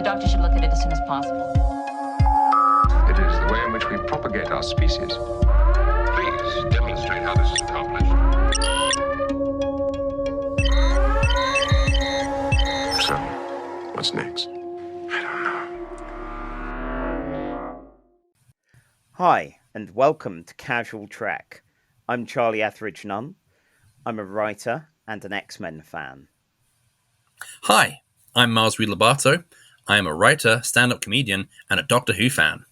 doctor should look at it as soon as possible. It is the way in which we propagate our species. Please demonstrate how this is accomplished. So, what's next? I don't know. Hi, and welcome to Casual Trek. I'm Charlie Etheridge-Nunn. I'm a writer and an X-Men fan. Hi, I'm Reid-Lobatto. I am a writer, stand-up comedian, and a Doctor Who fan.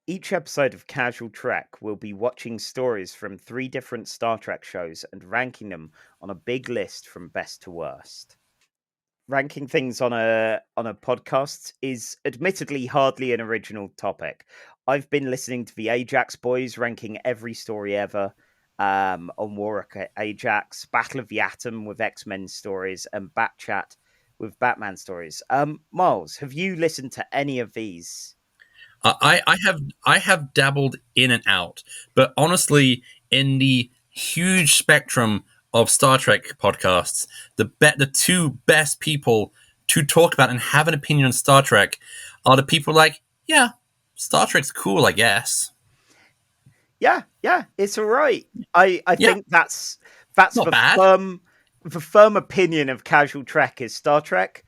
Each episode of Casual Trek will be watching stories from 3 different Star Trek shows and ranking them on a big list from best to worst. Ranking things on a podcast is admittedly hardly an original topic. I've been listening to the Ajax boys ranking every story ever on Warwick Ajax, Battle of the Atom with X-Men stories, and Bat Chat with Batman stories. Miles, have you listened to any of these? I have dabbled in and out, but honestly, in the huge spectrum of Star Trek podcasts, the 2 best people to talk about and have an opinion on Star Trek are the people like, yeah, Star Trek's cool, I guess. Yeah, it's all right. I think that's not bad. The firm opinion of Casual Trek is Star Trek.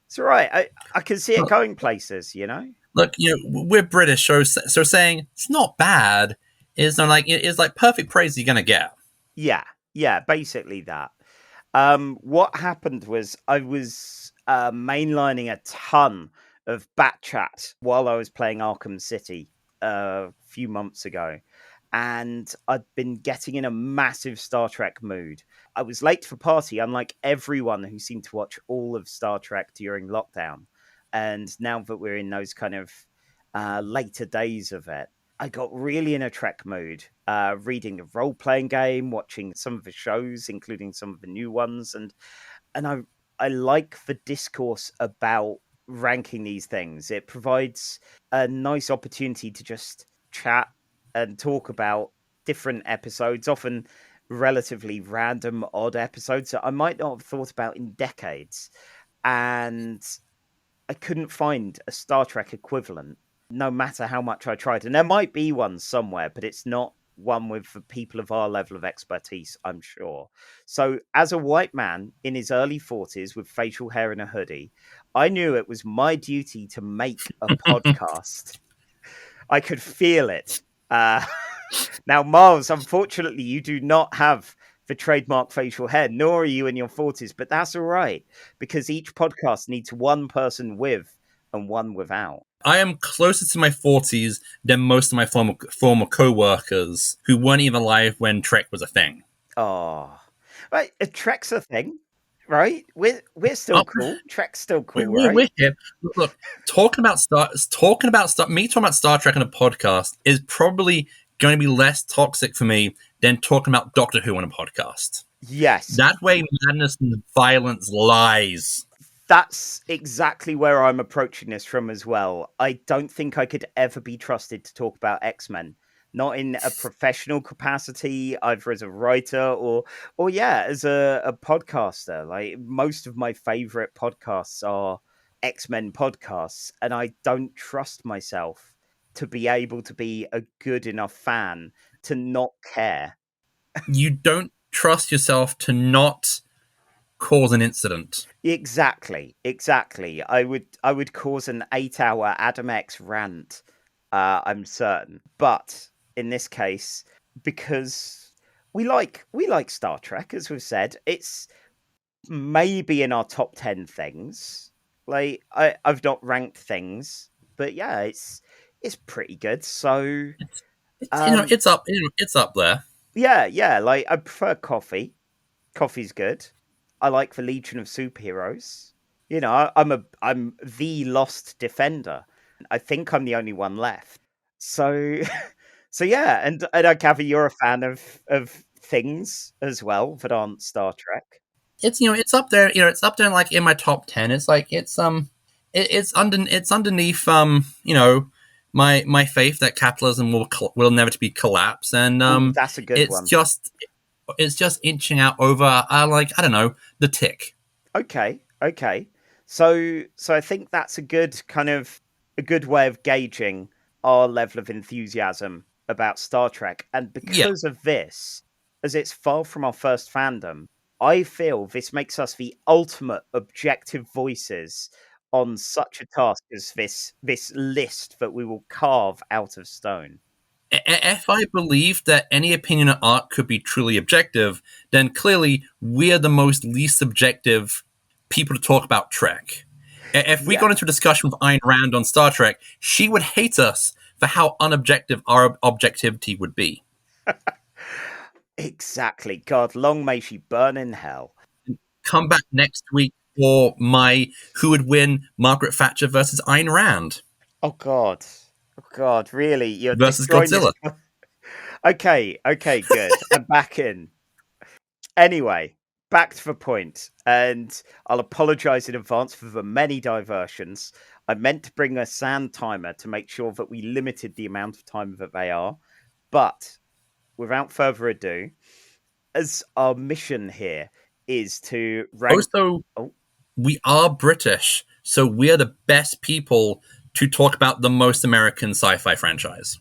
It's all right. I can see it going places, you know? Look, we're British, so saying it's not bad is like perfect praise you're gonna get. Yeah, basically that. What happened was I was mainlining a ton of Bat Chat while I was playing Arkham City a few months ago, and I'd been getting in a massive Star Trek mood. I was late for party, unlike everyone who seemed to watch all of Star Trek during lockdown. And now that we're in those kind of later days of it, I got really in a Trek mood, reading a role-playing game, watching some of the shows, including some of the new ones. And I like the discourse about ranking these things. It provides a nice opportunity to just chat and talk about different episodes, often relatively random, odd episodes that I might not have thought about in decades. And I couldn't find a Star Trek equivalent, no matter how much I tried. And there might be one somewhere, but it's not one with the people of our level of expertise, I'm sure. So as a white man in his early 40s with facial hair and a hoodie, I knew it was my duty to make a podcast. I could feel it. Now, Miles, unfortunately, you do not have the trademark facial hair, nor are you in your 40s, but that's all right, because each podcast needs one person with and one without. I am closer to my 40s than most of my former co-workers who weren't even alive when Trek was a thing. Oh, right. Trek's a thing, right? We're still cool. Trek's still cool, right? We're here. Look, talking about Star Trek on a podcast is probably going to be less toxic for me than talking about Doctor Who on a podcast. Yes. That way madness and violence lies. That's exactly where I'm approaching this from as well. I don't think I could ever be trusted to talk about X-Men. Not in a professional capacity, either as a writer or as a podcaster. Like, most of my favorite podcasts are X-Men podcasts, and I don't trust myself to be able to be a good enough fan to not care. You don't trust yourself to not cause an incident. Exactly. I would cause an 8-hour Adam X rant, I'm certain. But in this case, because we like Star Trek, as we've said, it's maybe in our top 10 things. Like, I've not ranked things, but yeah, it's pretty good. So it's up there. Yeah. Like, I prefer coffee. Coffee's good. I like the Legion of Superheroes. You know, I'm the Lost Defender. I think I'm the only one left. So yeah, and I gather you're a fan of things as well that aren't Star Trek. It's up there. It's up there, like in my top 10. It's like it's underneath my faith that capitalism will never to be collapse, and that's a good one. It's just inching out over I don't know, the tick. Okay. So I think that's a good way of gauging our level of enthusiasm about Star Trek. And Yeah. because of this, as it's far from our first fandom, I feel this makes us the ultimate objective voices on such a task as this list that we will carve out of stone. If I believe that any opinion of art could be truly objective, then clearly we are the most least objective people to talk about Trek. If we Yeah. got into a discussion with Ayn Rand on Star Trek, she would hate us for how unobjective our objectivity would be. Exactly. God, long may she burn in hell. Come back next week for my who would win, Margaret Thatcher versus Ayn Rand Oh God. Oh God, really? You're versus destroying this. Godzilla. Okay, good. I'm back in. Anyway, back to the point, and I'll apologise in advance for the many diversions. I meant to bring a sand timer to make sure that we limited the amount of time that they are, but without further ado, as our mission here is to rank. Also, Oh, we are British, so we're the best people to talk about the most American sci-fi franchise.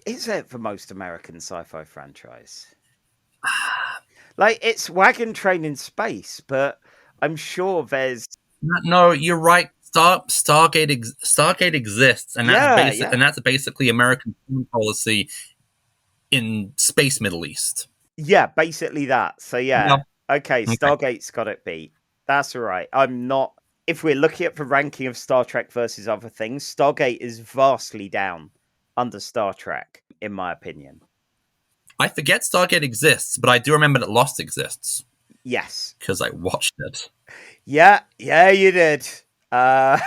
is it the most American sci-fi franchise? Like, it's Wagon Train in Space, but I'm sure there's. No, you're right. Stargate exists, and Yeah. that's basically American foreign policy in space Middle East. Yeah, basically that. So, yeah. Yeah. Okay, Stargate's got it beat. That's all right. I'm not. If we're looking at the ranking of Star Trek versus other things, Stargate is vastly down under Star Trek, in my opinion. I forget Stargate exists, but I do remember that Lost exists Yes. because I watched it. Yeah, you did. And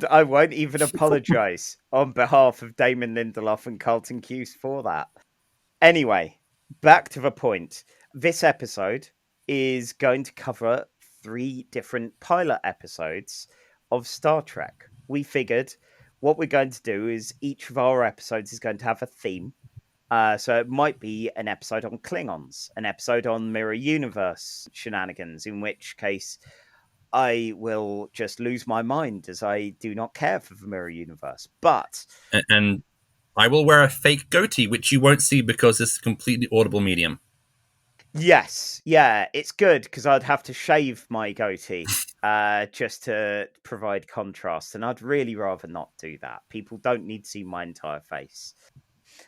I won't even apologize on behalf of Damon Lindelof and Carlton Cuse for that. Anyway, back to the point. This episode is going to cover 3 different pilot episodes of Star Trek. We figured what we're going to do is each of our episodes is going to have a theme. So it might be an episode on Klingons, an episode on Mirror Universe shenanigans, in which case I will just lose my mind as I do not care for the Mirror Universe. But And I will wear a fake goatee, which you won't see because it's a completely audible medium. yes, yeah, it's good because I'd have to shave my goatee just to provide contrast, and I'd really rather not do that. People don't need to see my entire face.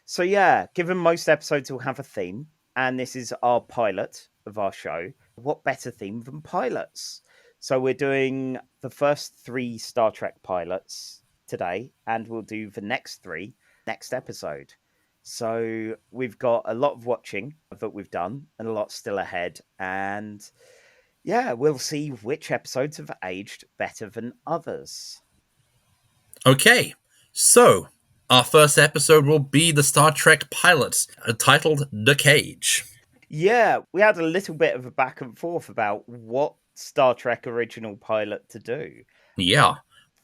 So yeah, given most episodes will have a theme, and this is our pilot of our show, what better theme than pilots? So we're doing the first 3 Star Trek pilots today, and we'll do the next 3 next episode. So we've got a lot of watching that we've done, and a lot still ahead. And yeah, we'll see which episodes have aged better than others. Okay, so our first episode will be the Star Trek pilot, titled The Cage. Yeah, we had a little bit of a back and forth about what Star Trek original pilot to do. Yeah.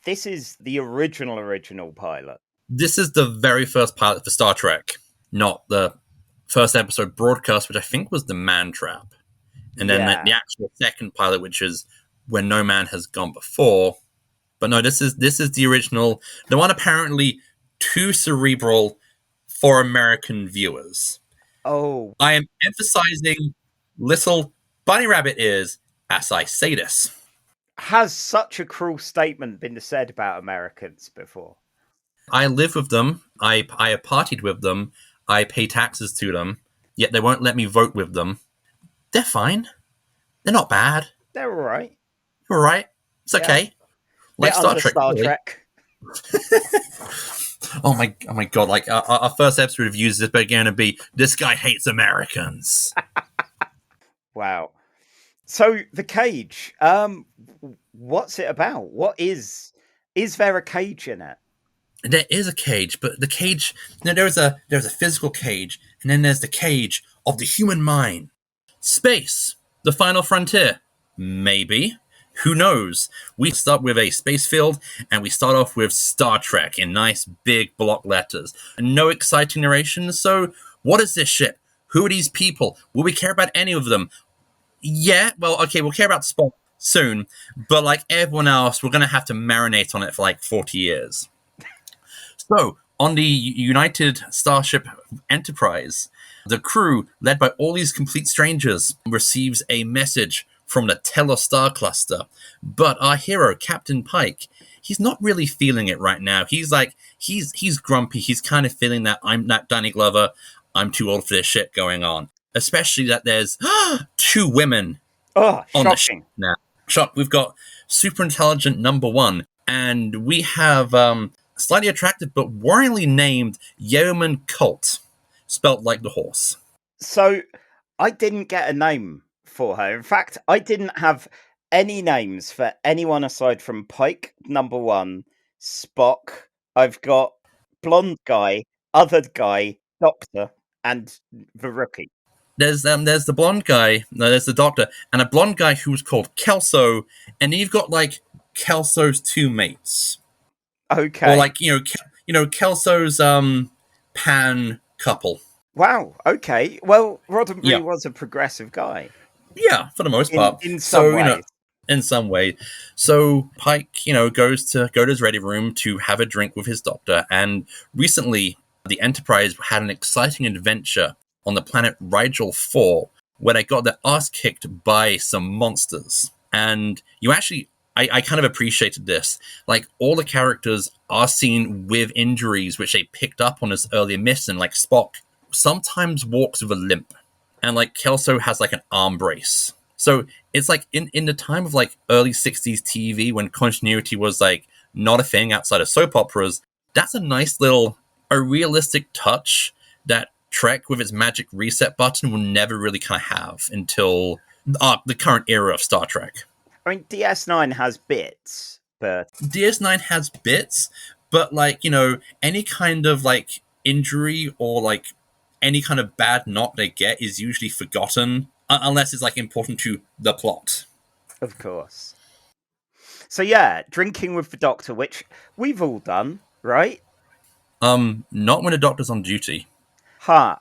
This is the original pilot. This is the very first pilot for Star Trek, not the first episode broadcast, which I think was the Man Trap. And then Yeah. the actual second pilot, which is When No Man Has Gone Before. But no, this is the original, the one apparently too cerebral for American viewers. Oh, I am emphasizing little bunny rabbit ears as I say this. has such a cruel statement been said about Americans before? I live with them. I have partied with them. I pay taxes to them. Yet they won't let me vote with them. They're fine. They're not bad. They're all right. You're all right. It's okay. Like They're Star under Trek. Star really. Trek. Oh my god! Like our first episode reviews is going to be this guy hates Americans. Wow. So the cage. What's it about? What is there a cage in it? There is a cage, but the cage. There's a physical cage, and then there's the cage of the human mind. Space, the final frontier. Maybe. Who knows? We start with a space field, and we start off with Star Trek in nice big block letters. No exciting narration, so what is this ship? Who are these people? Will we care about any of them? Yeah, well, okay, we'll care about Spock. soon. But like everyone else, we're going to have to marinate on it for like 40 years. So, on the United Starship Enterprise, the crew, led by all these complete strangers, receives a message from the Telos star cluster. But our hero, Captain Pike, he's not really feeling it right now. He's like, he's grumpy. He's kind of feeling that I'm not Danny Glover. I'm too old for this shit going on. Especially that there's 2 women Oh, on the shocking. ship now. Shock, we've got super intelligent number 1, and we have slightly attractive but worryingly named Yeoman Colt, spelt like the horse. So I didn't get a name for her. In fact, I didn't have any names for anyone aside from Pike, number 1, Spock. I've got blonde guy, other guy, doctor, and the rookie. There's the blonde guy, no, there's the doctor, and a blonde guy who's called Kelso, and then you've got like Kelso's 2 mates. Okay. Or like, Kelso's pan couple. Wow. Okay. Well, Roddenberry Yeah. was a progressive guy. Yeah, for the most part. In some ways. In some way. So Pike, goes to his ready room to have a drink with his doctor, and recently the Enterprise had an exciting adventure on the planet Rigel 4, where they got their ass kicked by some monsters. And I kind of appreciated this. Like, all the characters are seen with injuries which they picked up on this earlier mission, like Spock sometimes walks with a limp. And like Kelso has like an arm brace. So it's like in the time of like early 60s TV, when continuity was like not a thing outside of soap operas, that's a realistic touch that Trek with its magic reset button will never really kind of have until the current era of Star Trek. I mean, DS9 has bits, but DS9 has bits, but like, any kind of like injury or like any kind of bad knock they get is usually forgotten, unless it's like important to the plot. of course. So yeah, drinking with the doctor, which we've all done, right? Not when the doctor's on duty.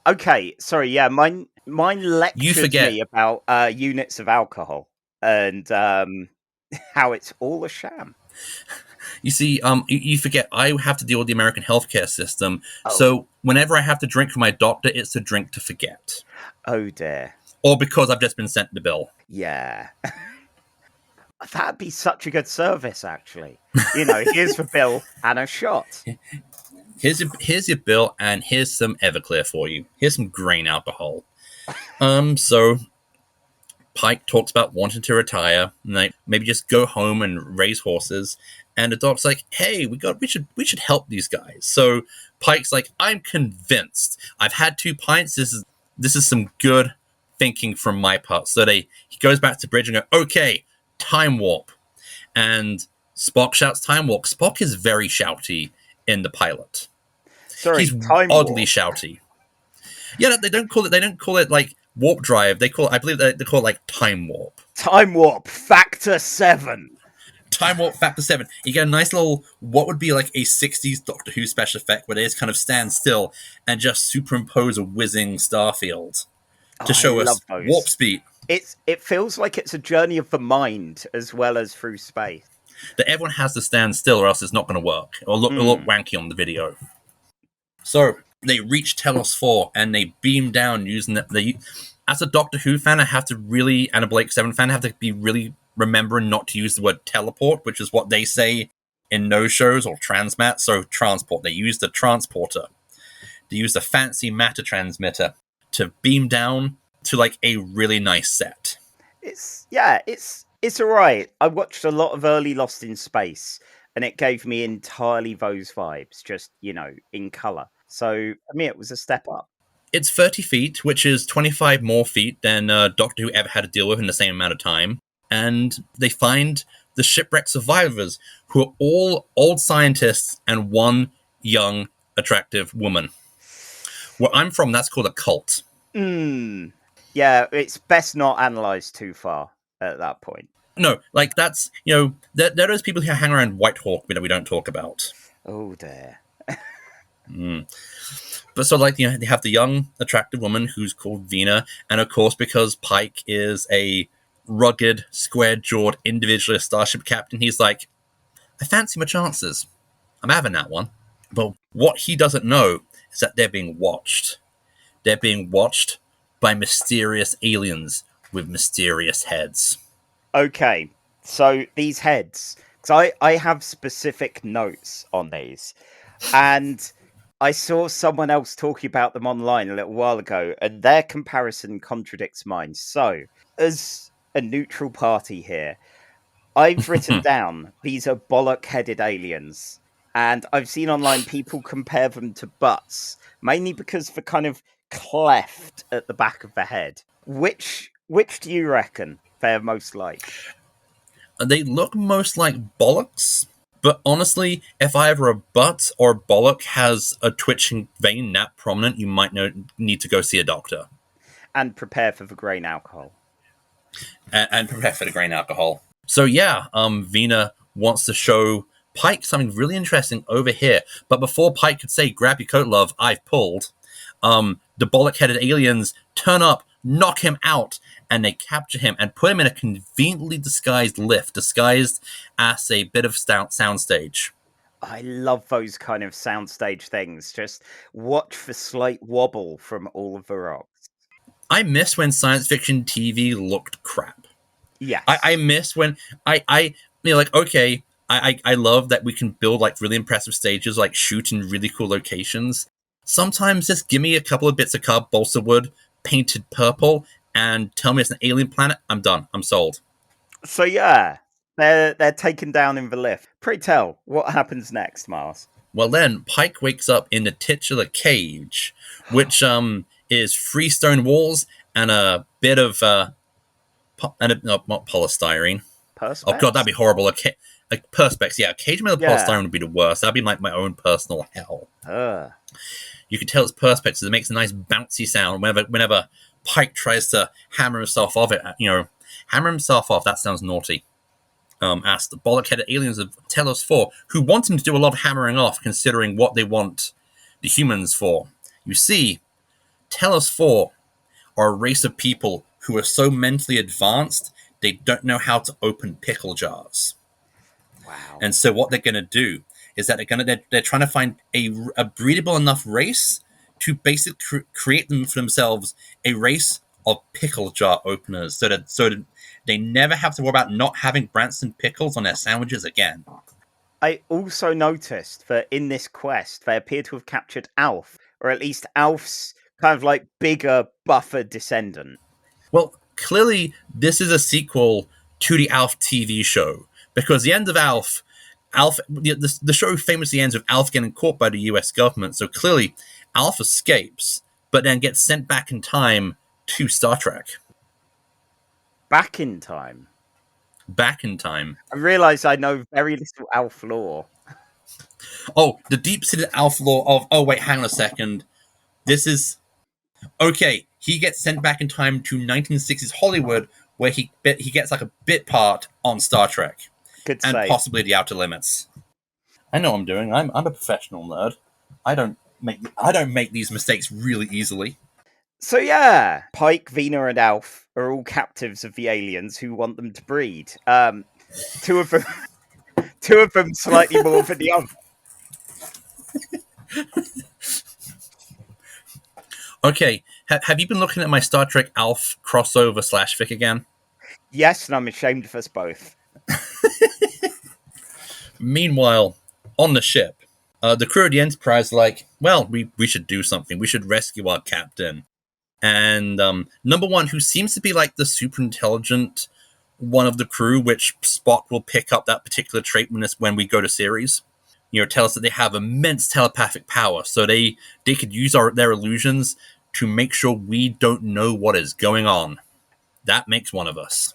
Okay. Sorry, yeah, mine lectured me about units of alcohol and how it's all a sham. You see, you forget I have to deal with the American healthcare system, Oh. so whenever I have to drink for my doctor, it's a drink to forget. Oh dear. Or because I've just been sent the bill. Yeah. That'd be such a good service, actually. Here's the bill and a shot. Here's your bill, and here's some Everclear for you. Here's some grain alcohol. So Pike talks about wanting to retire, and like maybe just go home and raise horses. And the doc's like, "Hey, we should help these guys." So Pike's like, "I'm convinced. I've had 2 pints. This is some good thinking from my part." So he goes back to bridge and go, "Okay, time warp." And Spock shouts time warp. Spock is very shouty in the pilot. Sorry, He's time oddly warp. shouty. Yeah, they don't call it like warp drive. They call it like time warp. Time warp factor 7. Time warp factor 7. You get a nice little, what would be like a 60s Doctor Who special effect where they just kind of stand still and just superimpose a whizzing starfield to show us those. warp speed. It feels like it's a journey of the mind as well as through space. That everyone has to stand still or else it's not going to work. It'll look wanky on the video. So they reach Telos 4 and they beam down using as a Doctor Who fan, and a Blake 7 fan, I have to be really remembering not to use the word teleport, which is what they say in no shows, or transmat. So transport. They use the transporter. They use the fancy matter transmitter to beam down to like a really nice set. It's all right. I watched a lot of early Lost in Space, and it gave me entirely those vibes, just in color. So I mean, it was a step up. It's 30 feet, which is 25 more feet than Doctor Who ever had to deal with in the same amount of time. And they find the shipwreck survivors, who are all old scientists and 1 young, attractive woman. Where I'm from, that's called a cult. Yeah, it's best not analysed too far at that point. No, like that's, there are those people who hang around Whitehawk that we don't talk about. Oh dear. But so like, they have the young, attractive woman who's called Vina. And of course, because Pike is a rugged, square-jawed, individualist starship captain. He's like, I fancy my chances. I'm having that one. But what he doesn't know is that they're being watched. They're being watched by mysterious aliens with mysterious heads. Okay, so these heads, because I have specific notes on these, and I saw someone else talking about them online a little while ago, and their comparison contradicts mine. So, as a neutral party here, I've written down these are bollock-headed aliens, and I've seen online people compare them to butts, mainly because they're kind of cleft at the back of the head. Which do you reckon they're most like? They look most like bollocks, but honestly, if either a butt or a bollock has a twitching vein that prominent, you might need to go see a doctor. And prepare for the grain alcohol. And prepare for the grain alcohol. So yeah, Vina wants to show Pike something really interesting over here. But before Pike could say, grab your coat, love, I've pulled, the bollock-headed aliens turn up, knock him out, and they capture him and put him in a conveniently disguised lift, disguised as a bit of soundstage. I love those kind of soundstage things. Just watch the slight wobble from all of the rocks. I miss when science fiction TV looked crap. Yes. I miss when I like, okay, I love that we can build like really impressive stages, like shoot in really cool locations. Sometimes just give me a couple of bits of carved balsa wood painted purple and tell me it's an alien planet. I'm done. I'm sold. So yeah, they're taken down in the lift. Pray tell, what happens next, Miles? Well, then Pike wakes up in the titular cage, which is freestone walls and a bit of not polystyrene. Perspex? Oh god, that'd be horrible. A perspex, yeah. A cage made of Yeah. polystyrene would be the worst. That'd be like my own personal hell. You can tell it's perspex because it makes a nice bouncy sound whenever Pike tries to hammer himself off it. Hammer himself off. That sounds naughty. Asked the bollock-headed aliens of Telos 4, who want him to do a lot of hammering off, considering what they want the humans for. You see, Telos 4 are a race of people who are so mentally advanced they don't know how to open pickle jars. Wow. And so what they're going to do is that they're trying to find a breedable enough race to basically create them for themselves a race of pickle jar openers, so that they never have to worry about not having Branson pickles on their sandwiches again. I also noticed that in this quest, they appear to have captured Alf, or at least Alf's kind of like bigger, buffer descendant. Well, clearly this is a sequel to the Alf TV show, because the end of Alf, the show famously ends with Alf getting caught by the US government, so clearly Alf escapes, but then gets sent back in time to Star Trek. Back in time? Back in time. I realise I know very little Alf lore. Oh, the deep-seated Alf lore of, oh wait, hang on a second. This is... Okay, he gets sent back in time to 1960s Hollywood, where he gets like a bit part on Star Trek. Good and save. Possibly The Outer Limits. I know what I'm doing. I'm a professional nerd. I don't make these mistakes really easily. So yeah, Pike, Vina, and Alf are all captives of the aliens who want them to breed. Two of them slightly more than the other. Okay, have you been looking at my Star Trek Alf crossover / fic again? Yes, and I'm ashamed of us both. Meanwhile, on the ship, the crew of the Enterprise are like, well, we should do something. We should rescue our captain. And number one, who seems to be like the super intelligent one of the crew, which Spock will pick up that particular trait when we go to series. Tell us that they have immense telepathic power, so they could use their illusions to make sure we don't know what is going on. That makes one of us.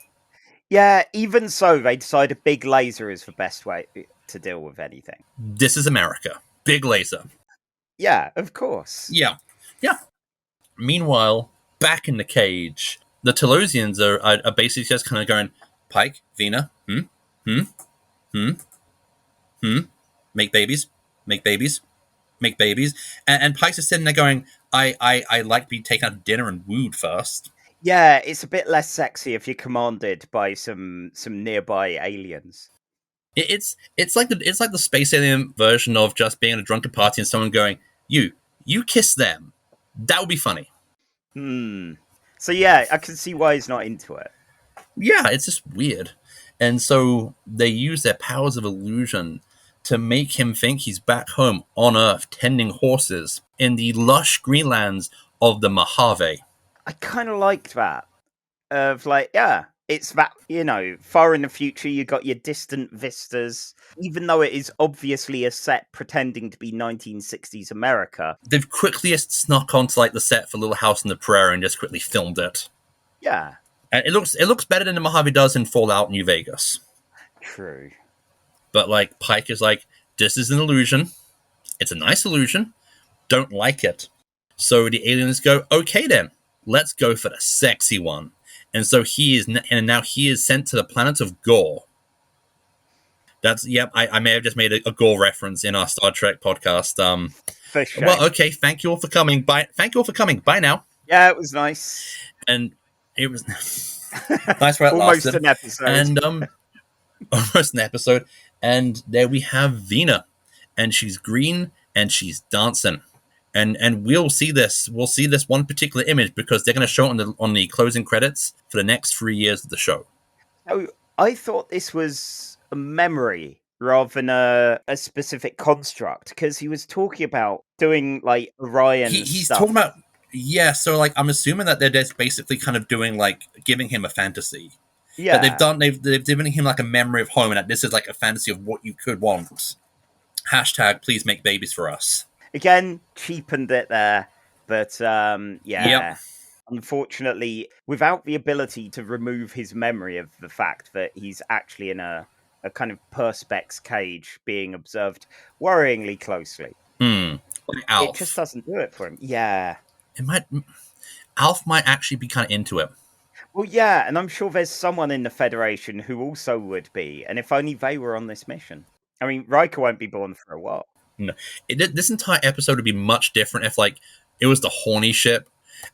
Yeah, even so, they decide a big laser is the best way to deal with anything. This is America. Big laser. Yeah, of course. Yeah. Meanwhile, back in the cage, the Telosians are basically just kind of going, Pike, Vina, make babies. And Pike's just sitting there going, I like to be taken out to dinner and wooed first. Yeah, it's a bit less sexy if you're commanded by some nearby aliens. It's like the space alien version of just being at a drunken party and someone going, you kiss them. That would be funny. So yeah, I can see why he's not into it. Yeah, it's just weird. And so they use their powers of illusion to make him think he's back home on Earth tending horses in the lush greenlands of the Mojave. I kind of liked that. Of like, yeah, it's that, far in the future, you got your distant vistas. Even though it is obviously a set pretending to be 1960s America. They've quickly snuck onto like the set for Little House on the Prairie and just quickly filmed it. Yeah. And it looks better than the Mojave does in Fallout New Vegas. True. But like Pike is like, this is an illusion. It's a nice illusion. Don't like it. So the aliens go, okay then, let's go for the sexy one. And so now he is sent to the planet of Gore. I may have just made a Gore reference in our Star Trek podcast. For sure. Well, okay, thank you all for coming. Bye. Thank you all for coming. Bye now. Yeah, it was nice. And it was nice where it almost lasted. An episode. And almost an episode. And there we have Veena. And she's green and she's dancing. And we'll see this. We'll see this one particular image because they're going to show it on the closing credits for the next 3 years of the show. So I thought this was a memory rather than a specific construct because he was talking about doing like Orion He's stuff. talking about so like I'm assuming that they're just basically kind of doing like giving him a fantasy. Yeah, that they've given him like a memory of home and that this is like a fantasy of what you could want. # please make babies for us. Again, cheapened it there, but yeah. Yep. Unfortunately, without the ability to remove his memory of the fact that he's actually in a kind of perspex cage being observed worryingly closely. Alf. It just doesn't do it for him. Yeah. Alf might actually be kind of into it. Well, yeah, and I'm sure there's someone in the Federation who also would be, and if only they were on this mission. I mean, Riker won't be born for a while. No, this entire episode would be much different if like it was the horny ship,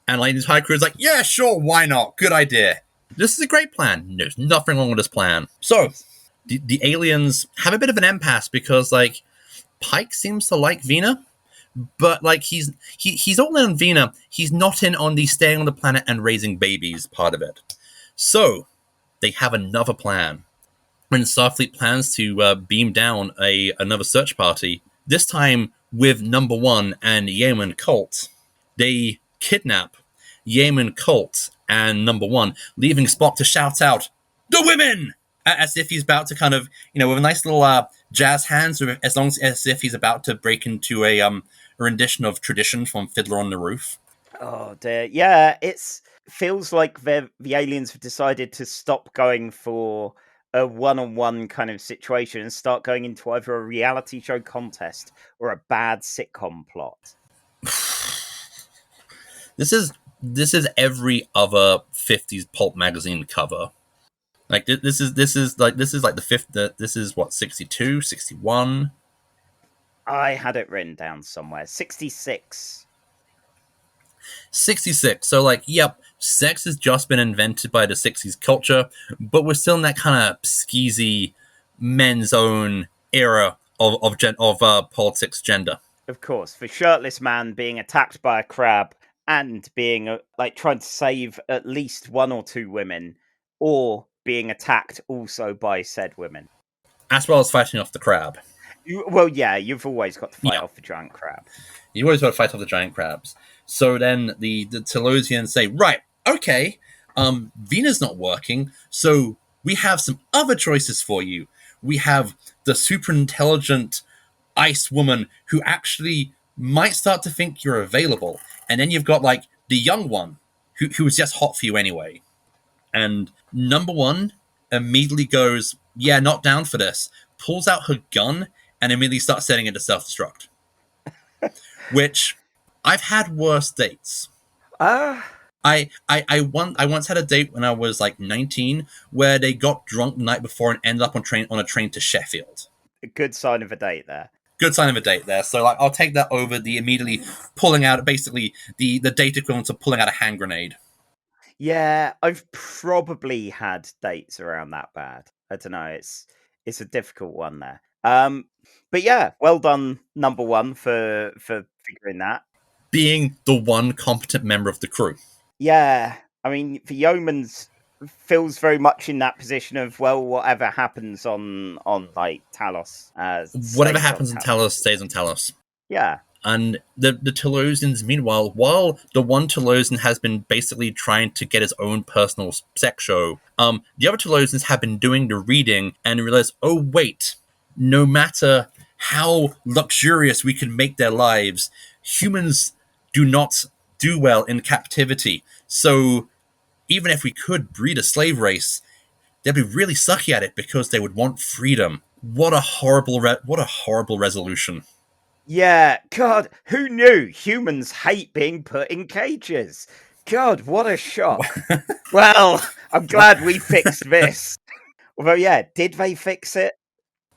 and like the entire crew is like, yeah, sure, why not? Good idea. This is a great plan. There's nothing wrong with this plan. So the aliens have a bit of an impasse because like Pike seems to like Veena, but like he's all in on Veena. He's not in on the staying on the planet and raising babies part of it. So they have another plan. When Starfleet plans to beam down another search party, this time with Number One and Yeoman Colt, they kidnap Yeoman Colt and Number One, leaving Spock to shout out, "The women!" As if he's about to kind of, with a nice little jazz hands, as if he's about to break into a rendition of Tradition from Fiddler on the Roof. Oh dear, yeah, feels like the aliens have decided to stop going for a one-on-one kind of situation and start going into either a reality show contest or a bad sitcom plot. This is every other 50s pulp magazine cover. Like this is like the fifth. This is what 62, 61. I had it written down somewhere. 66. 66. So like, yep, sex has just been invented by the 60s culture, but we're still in that kind of skeezy men's own era of politics, gender. Of course, the shirtless man being attacked by a crab and being trying to save at least one or two women, or being attacked also by said women, as well as fighting off the crab. You've always got to fight off the giant crab. You always got to fight off the giant crabs. So then the Telosians say, right, okay, Veena's not working, so we have some other choices for you. We have the super intelligent ice woman who actually might start to think you're available. And then you've got like the young one who was just hot for you anyway. And Number One immediately goes, yeah, not down for this, pulls out her gun and immediately starts setting it to self-destruct. Which I've had worse dates. I once had a date when I was like 19 where they got drunk the night before and ended up on a train to Sheffield. A good sign of a date there. Good sign of a date there. So like I'll take that over the immediately pulling out, basically the date equivalent of pulling out a hand grenade. Yeah, I've probably had dates around that bad. I don't know. It's a difficult one there. But yeah, well done, number one, for figuring that. Being the one competent member of the crew. Yeah, I mean, for Yeoman's feels very much in that position of, well, whatever happens on like Talos, Whatever stays on happens in Talos. Talos stays on Talos. Yeah. And the Talosians, meanwhile, while the one Talosian has been basically trying to get his own personal sex show, the other Talosians have been doing the reading and realize, oh wait, no matter how luxurious we can make their lives, humans do not do well in captivity. So even if we could breed a slave race, they'd be really sucky at it because they would want freedom. What a horrible resolution. Yeah, God, who knew humans hate being put in cages? God, what a shock. Well, I'm glad we fixed this. Although, yeah, did they fix it?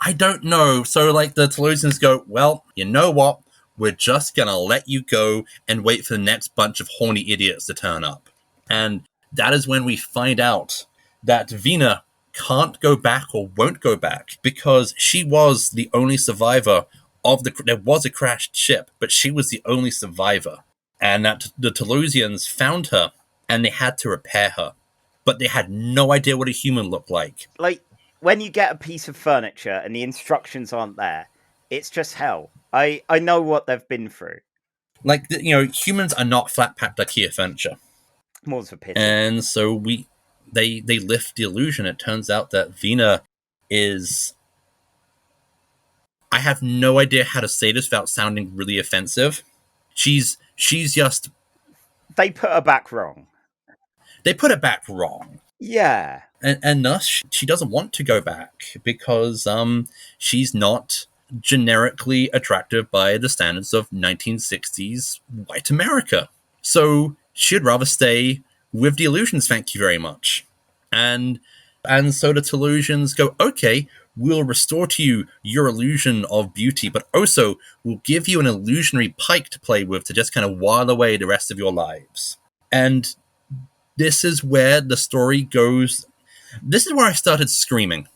I don't know. So, like, the Talosians go, well, you know what? We're just gonna let you go and wait for the next bunch of horny idiots to turn up. And that is when we find out that Vina can't go back or won't go back because she was the only survivor of there was a crashed ship, but she was the only survivor. And that the Talosians found her and they had to repair her. But they had no idea what a human looked like. Like, when you get a piece of furniture and the instructions aren't there, it's just hell. I know what they've been through. Like, humans are not flat-packed IKEA furniture. More's a pity. And so they lift the illusion. It turns out that Vina is... I have no idea how to say this without sounding really offensive. She's just... They put her back wrong. They put her back wrong. Yeah. And thus, she doesn't want to go back because she's not generically attractive by the standards of 1960s white America. So she'd rather stay with the Illusions, thank you very much. And so the Tellusians go, okay, we'll restore to you your illusion of beauty, but also we'll give you an illusionary pike to play with to just kind of while away the rest of your lives. And this is where the story goes. This is where I started screaming.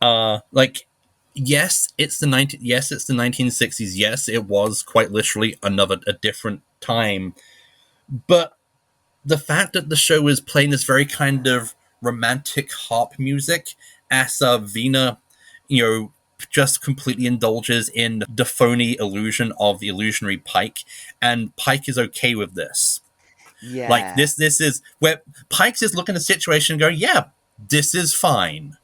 Like, yes, it's the 1960s. Yes, it was quite literally a different time. But the fact that the show is playing this very kind of romantic harp music as Vina, just completely indulges in the phony illusion of the illusionary Pike, and Pike is okay with this. Yeah. Like, this is where Pike's is looking at the situation and going, yeah, this is fine.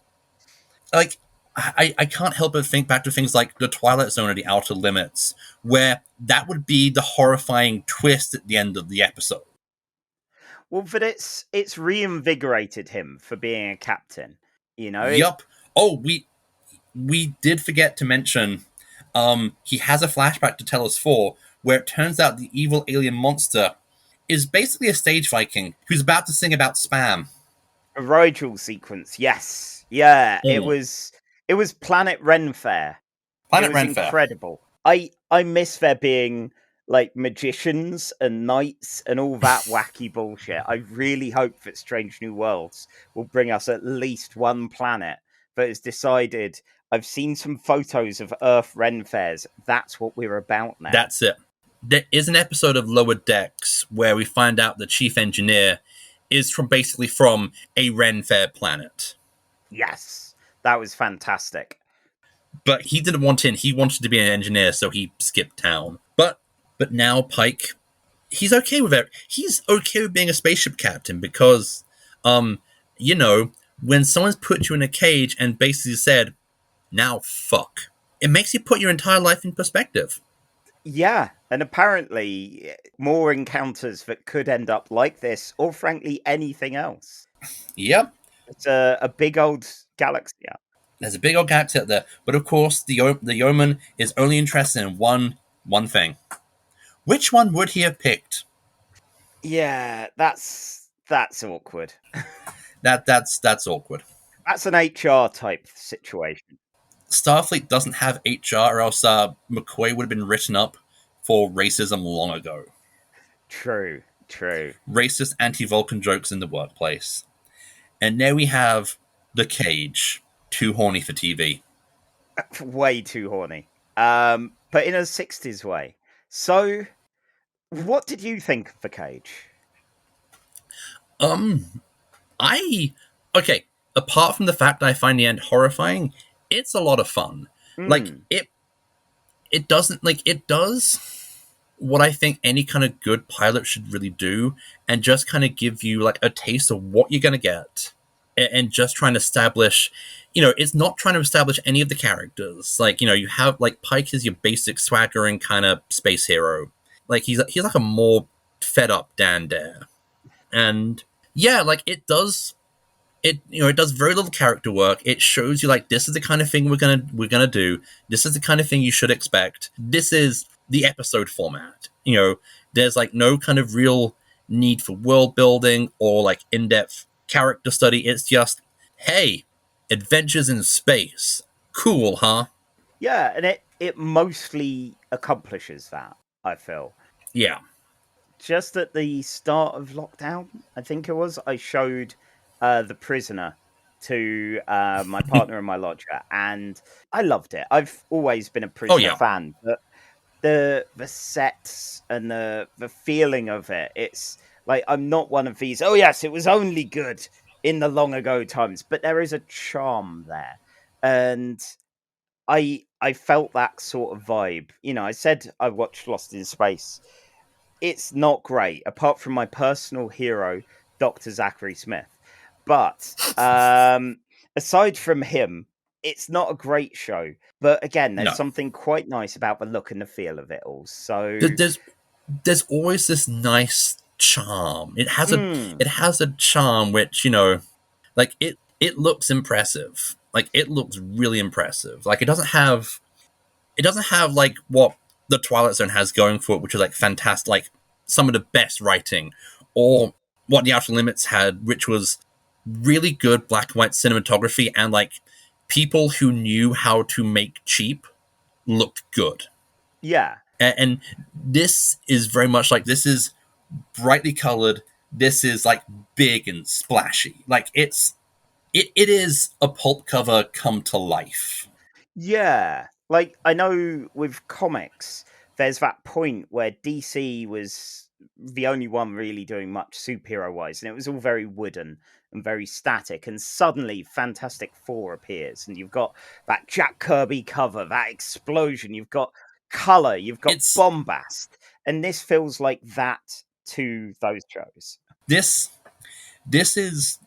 Like, I can't help but think back to things like The Twilight Zone or The Outer Limits, where that would be the horrifying twist at the end of the episode. Well, but it's reinvigorated him for being a captain, Yup. Oh, we did forget to mention, he has a flashback to Telos 4, where it turns out the evil alien monster is basically a stage Viking who's about to sing about spam. A Rigel sequence, yes. Yeah, it was Planet Ren Fair. Planet it was Ren Fair. Incredible. I miss there being like magicians and knights and all that wacky bullshit. I really hope that Strange New Worlds will bring us at least one planet that has decided, I've seen some photos of Earth Ren Fairs. That's what we're about now. That's it. There is an episode of Lower Decks where we find out the chief engineer is from a Ren Fair planet. Yes, that was fantastic. But he didn't want in. He wanted to be an engineer, so he skipped town. But now Pike, he's okay with it. He's okay with being a spaceship captain because, when someone's put you in a cage and basically said, now fuck, it makes you put your entire life in perspective. Yeah, and apparently more encounters that could end up like this, or frankly anything else. Yep. It's a big old galaxy out. There's a big old galaxy out there, but of course the yeoman is only interested in one thing. Which one would he have picked? Yeah, that's awkward. That's awkward. That's an HR type situation. Starfleet doesn't have HR, or else McCoy would have been written up for racism long ago. True. True. racist anti-Vulcan jokes in the workplace. And now we have the Cage, too horny for TV. Way too horny. But in a 60s way. So, what did you think of the Cage? I okay. Apart from the fact I find the end horrifying, it's a lot of fun. Like it doesn't like it does what I think any kind of good pilot should really do, and just kind of give you like a taste of what you're gonna get, and just trying to establish. It's not trying to establish any of the characters. Like you have like Pike is your basic swaggering kind of space hero. Like he's like a more fed up Dan Dare, and yeah, like it does very little character work. It shows you like this is the kind of thing we're gonna do. This is the kind of thing you should expect. This is the episode format. There's like no kind of real need for world building or like in-depth character study. It's just, hey, adventures in space. Cool, huh? Yeah, and it mostly accomplishes that, I feel. Yeah. Just at the start of lockdown, I think it was, I showed The Prisoner to my partner in my lodger, and I loved it. I've always been a Prisoner fan, but the sets and the feeling of it, it's like I'm not one of these, oh yes, it was only good in the long ago times, but there is a charm there. And I felt that sort of vibe. I said I watched Lost in Space. It's not great, apart from my personal hero, Dr. Zachary Smith. But aside from him, it's not a great show. But again, there's something quite nice about the look and the feel of it all. So there's always this nice charm. It has a charm which like it looks impressive. Like it looks really impressive. Like it doesn't have like what the Twilight Zone has going for it, which is like fantastic, like some of the best writing, or what the Outer Limits had, which was really good black and white cinematography, and like people who knew how to make cheap looked good. Yeah. And this is very much like, this is brightly colored. This is like big and splashy. Like it is a pulp cover come to life. Yeah. Like, I know with comics, there's that point where DC was the only one really doing much superhero-wise, and it was all very wooden and very static, and suddenly Fantastic Four appears, and you've got that Jack Kirby cover, that explosion, you've got colour, you've got bombast, and this feels like that to those shows. This is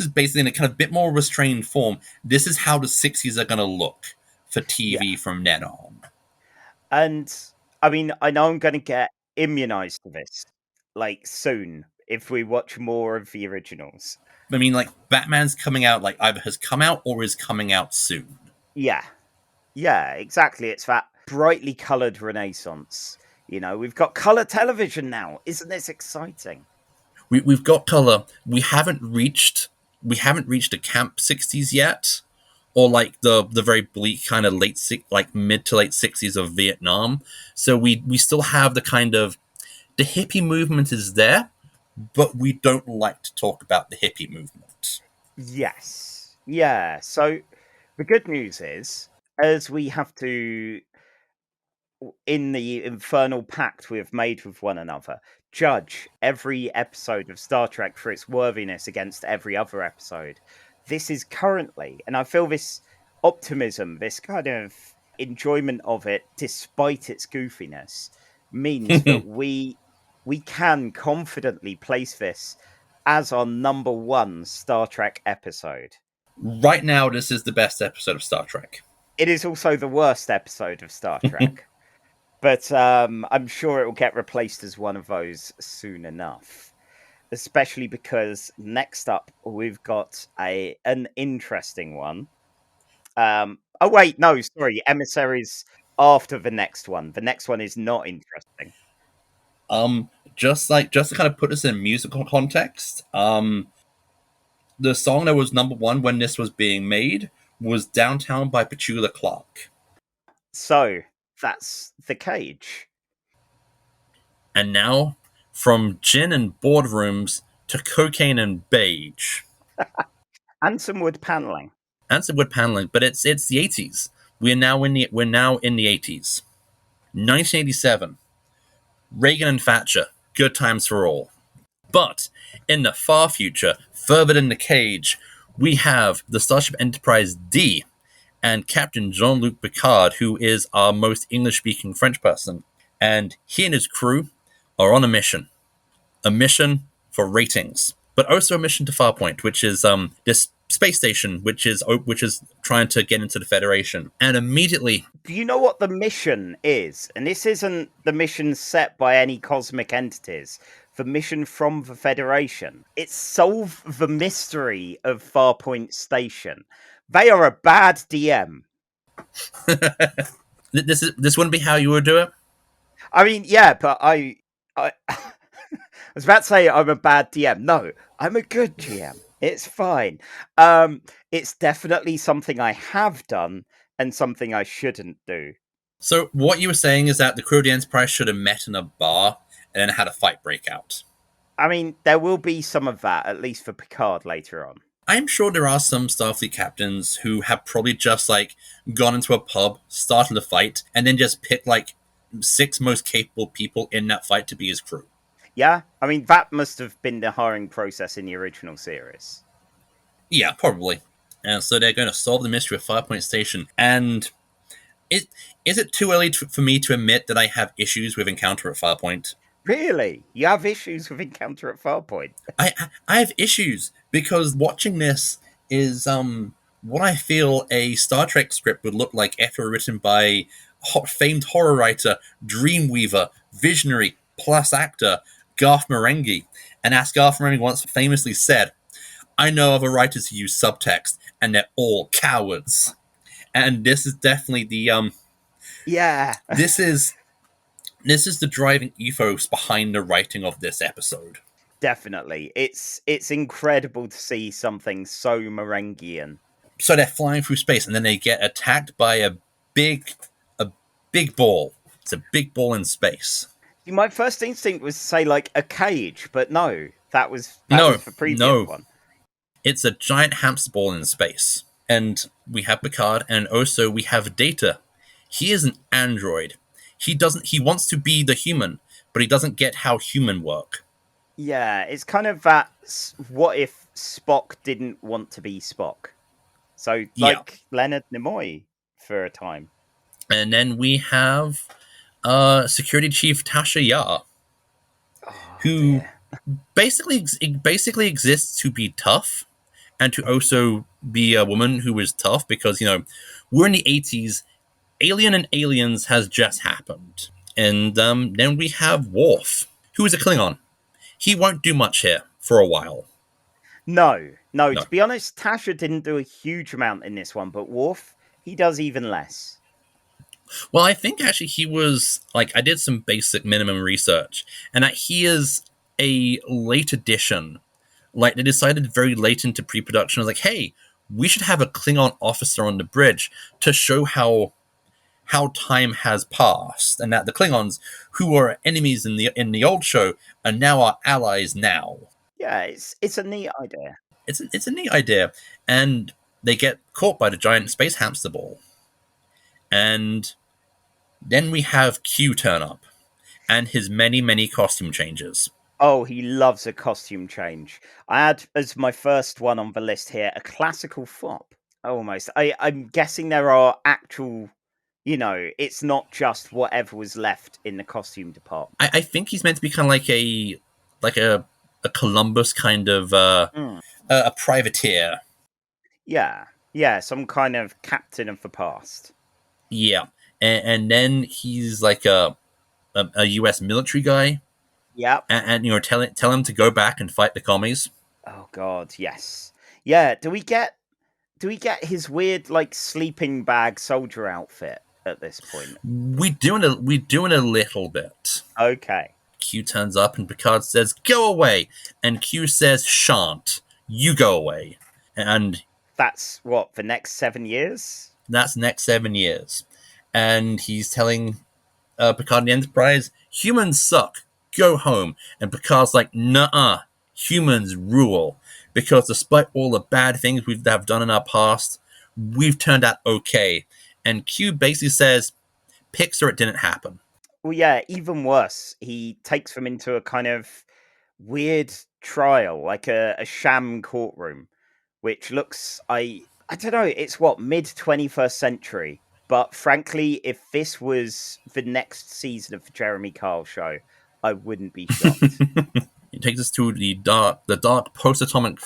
basically in a kind of bit more restrained form. This is how the 60s are going to look for TV from then on. And I mean, I know I'm going to get immunized to this, like, soon, if we watch more of the originals. I mean, like, Batman's coming out, like, either has come out or is coming out soon. Yeah, exactly. It's that brightly coloured renaissance. We've got colour television now. Isn't this exciting? We've got colour. We haven't reached a camp 60s yet, or like the very bleak kind of mid to late 60s of Vietnam. So we still have the kind of, the hippie movement is there, but we don't like to talk about the hippie movement. Yes. Yeah. So the good news is, as we have to, in the infernal pact we have made with one another, judge every episode of Star Trek for its worthiness against every other episode, this is currently, and I feel this optimism, this kind of enjoyment of it, despite its goofiness, means that we can confidently place this as our number one Star Trek episode. Right now, this is the best episode of Star Trek. It is also the worst episode of Star Trek. But I'm sure it will get replaced as one of those soon enough. Especially because next up, we've got an interesting one. Oh, wait, no, sorry. Emissary's after the next one. The next one is not interesting. Just to kind of put this in musical context, the song that was number one when this was being made was Downtown by Petula Clark. So, that's The Cage. And now from gin and boardrooms to cocaine and beige. And some wood paneling. And some wood paneling, but it's the 80s. We're now in the 80s. 1987. Reagan and Thatcher. Good times for all. But in the far future, further in the cage, we have the Starship Enterprise D and Captain Jean-Luc Picard, who is our most English-speaking French person. And he and his crew are on a mission. A mission for ratings, but also a mission to Farpoint, which is this space station, which is trying to get into the Federation. And immediately, Do you know what the mission is? And this isn't the mission set by any cosmic entities. The mission from the Federation. It's solve the mystery of Farpoint Station. They are a bad DM. this wouldn't be how you would do it. I mean, yeah, but I was about to say I'm a bad DM. No, I'm a good GM. It's fine. It's definitely something I have done and something I shouldn't do. So what you were saying is that the crew of the Enterprise should have met in a bar and then had a fight break out. I mean, there will be some of that, at least for Picard later on. I'm sure there are some Starfleet captains who have probably just gone into a pub, started a fight, and then just picked 6 most capable people in that fight to be his crew. Yeah, I mean, that must have been the hiring process in the original series. Yeah, probably. And so they're going to solve the mystery of Farpoint Station. And is it too early for me to admit that I have issues with Encounter at Farpoint? Really? You have issues with Encounter at Farpoint? I have issues because watching this is what I feel a Star Trek script would look like if it were written by famed horror writer, dreamweaver, visionary, plus actor Garth Marenghi. And as Garth Marenghi once famously said, I know other writers who use subtext, and they're all cowards. And this is definitely the Yeah. This is the driving ethos behind the writing of this episode. Definitely. It's incredible to see something so Marenghian. So they're flying through space, and then they get attacked by a big ball. It's a big ball in space. My first instinct was to say a cage, but no, that was the previous one. It's a giant hamster ball in space. And we have Picard, and also we have Data. He is an android. He wants to be the human, but he doesn't get how human work. Yeah, it's kind of that, what if Spock didn't want to be Spock? So, Leonard Nimoy for a time. And then we have Security Chief Tasha Yar, who basically exists to be tough, and to also be a woman who is tough, because, we're in the 80s, Alien and Aliens has just happened. And then we have Worf, who is a Klingon. He won't do much here for a while. No. To be honest, Tasha didn't do a huge amount in this one, but Worf, he does even less. Well, I think actually he was, I did some basic minimum research, and that he is a late addition. They decided very late into pre-production, was hey, we should have a Klingon officer on the bridge to show how time has passed, and that the Klingons, who were enemies in the old show, are now our allies now. Yeah, it's a neat idea. It's a neat idea, and they get caught by the giant space hamster ball. And then we have Q turn up, and his many, many costume changes. Oh, he loves a costume change. I had, as my first one on the list here, a classical fop. Almost. I'm guessing there are actual, it's not just whatever was left in the costume department. I think he's meant to be kind of like a Columbus kind of a privateer. Yeah, some kind of captain of the past. Yeah, and then he's like a U.S. military guy. Yeah, and tell him to go back and fight the commies. Oh God, yes. Yeah, do we get his weird sleeping bag soldier outfit at this point? We doing a little bit. Okay. Q turns up and Picard says, "Go away," and Q says, "Shan't. You go away." And that's what, the next 7 years? That's next 7 years. And he's telling Picard and the Enterprise, humans suck. go home. And Picard's like, nuh-uh, humans rule. Because despite all the bad things we've have done in our past, we've turned out okay. And Q basically says, Pixar, it didn't happen. Well, yeah, even worse, he takes them into a kind of weird trial, like a sham courtroom, which looks, I don't know, it's what, mid 21st century. But frankly, if this was the next season of the Jeremy Kyle show, I wouldn't be shocked. It takes us to the dark post-atomic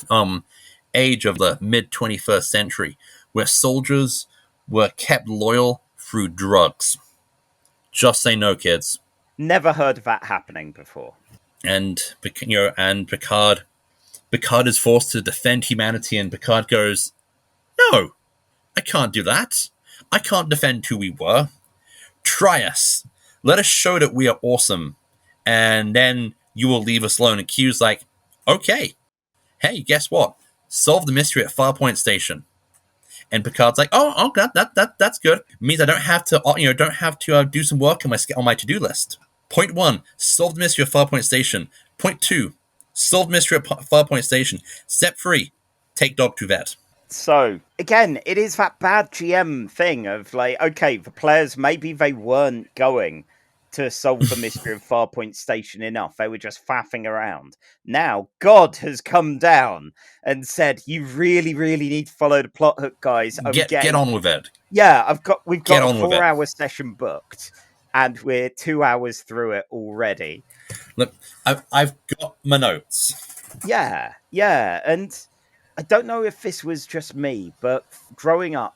age of the mid 21st century, where soldiers were kept loyal through drugs. Just say no, kids. Never heard of that happening before. And Picard is forced to defend humanity, and Picard goes, "No, I can't do that. I can't defend who we were. Try us. Let us show that we are awesome, and then you will leave us alone." And Q's like, "Okay. Hey, guess what? Solve the mystery at Farpoint Station." And Picard's like, "Oh, that's good. It means I don't have to do some work on my to-do list. Point 1, solve the mystery at Farpoint Station. Point 2, solve the mystery at Farpoint Station. Step 3, take dog to vet." So, again, it is that bad GM thing of like, okay, the players, maybe they weren't going to solve the mystery of Farpoint Station enough. They were just faffing around. Now, God has come down and said, you really, really need to follow the plot hook, guys. Get on with it. Yeah, we've got on a with it. 4-hour session booked, and we're 2 hours through it already. Look, I've got my notes. Yeah, and I don't know if this was just me, but growing up,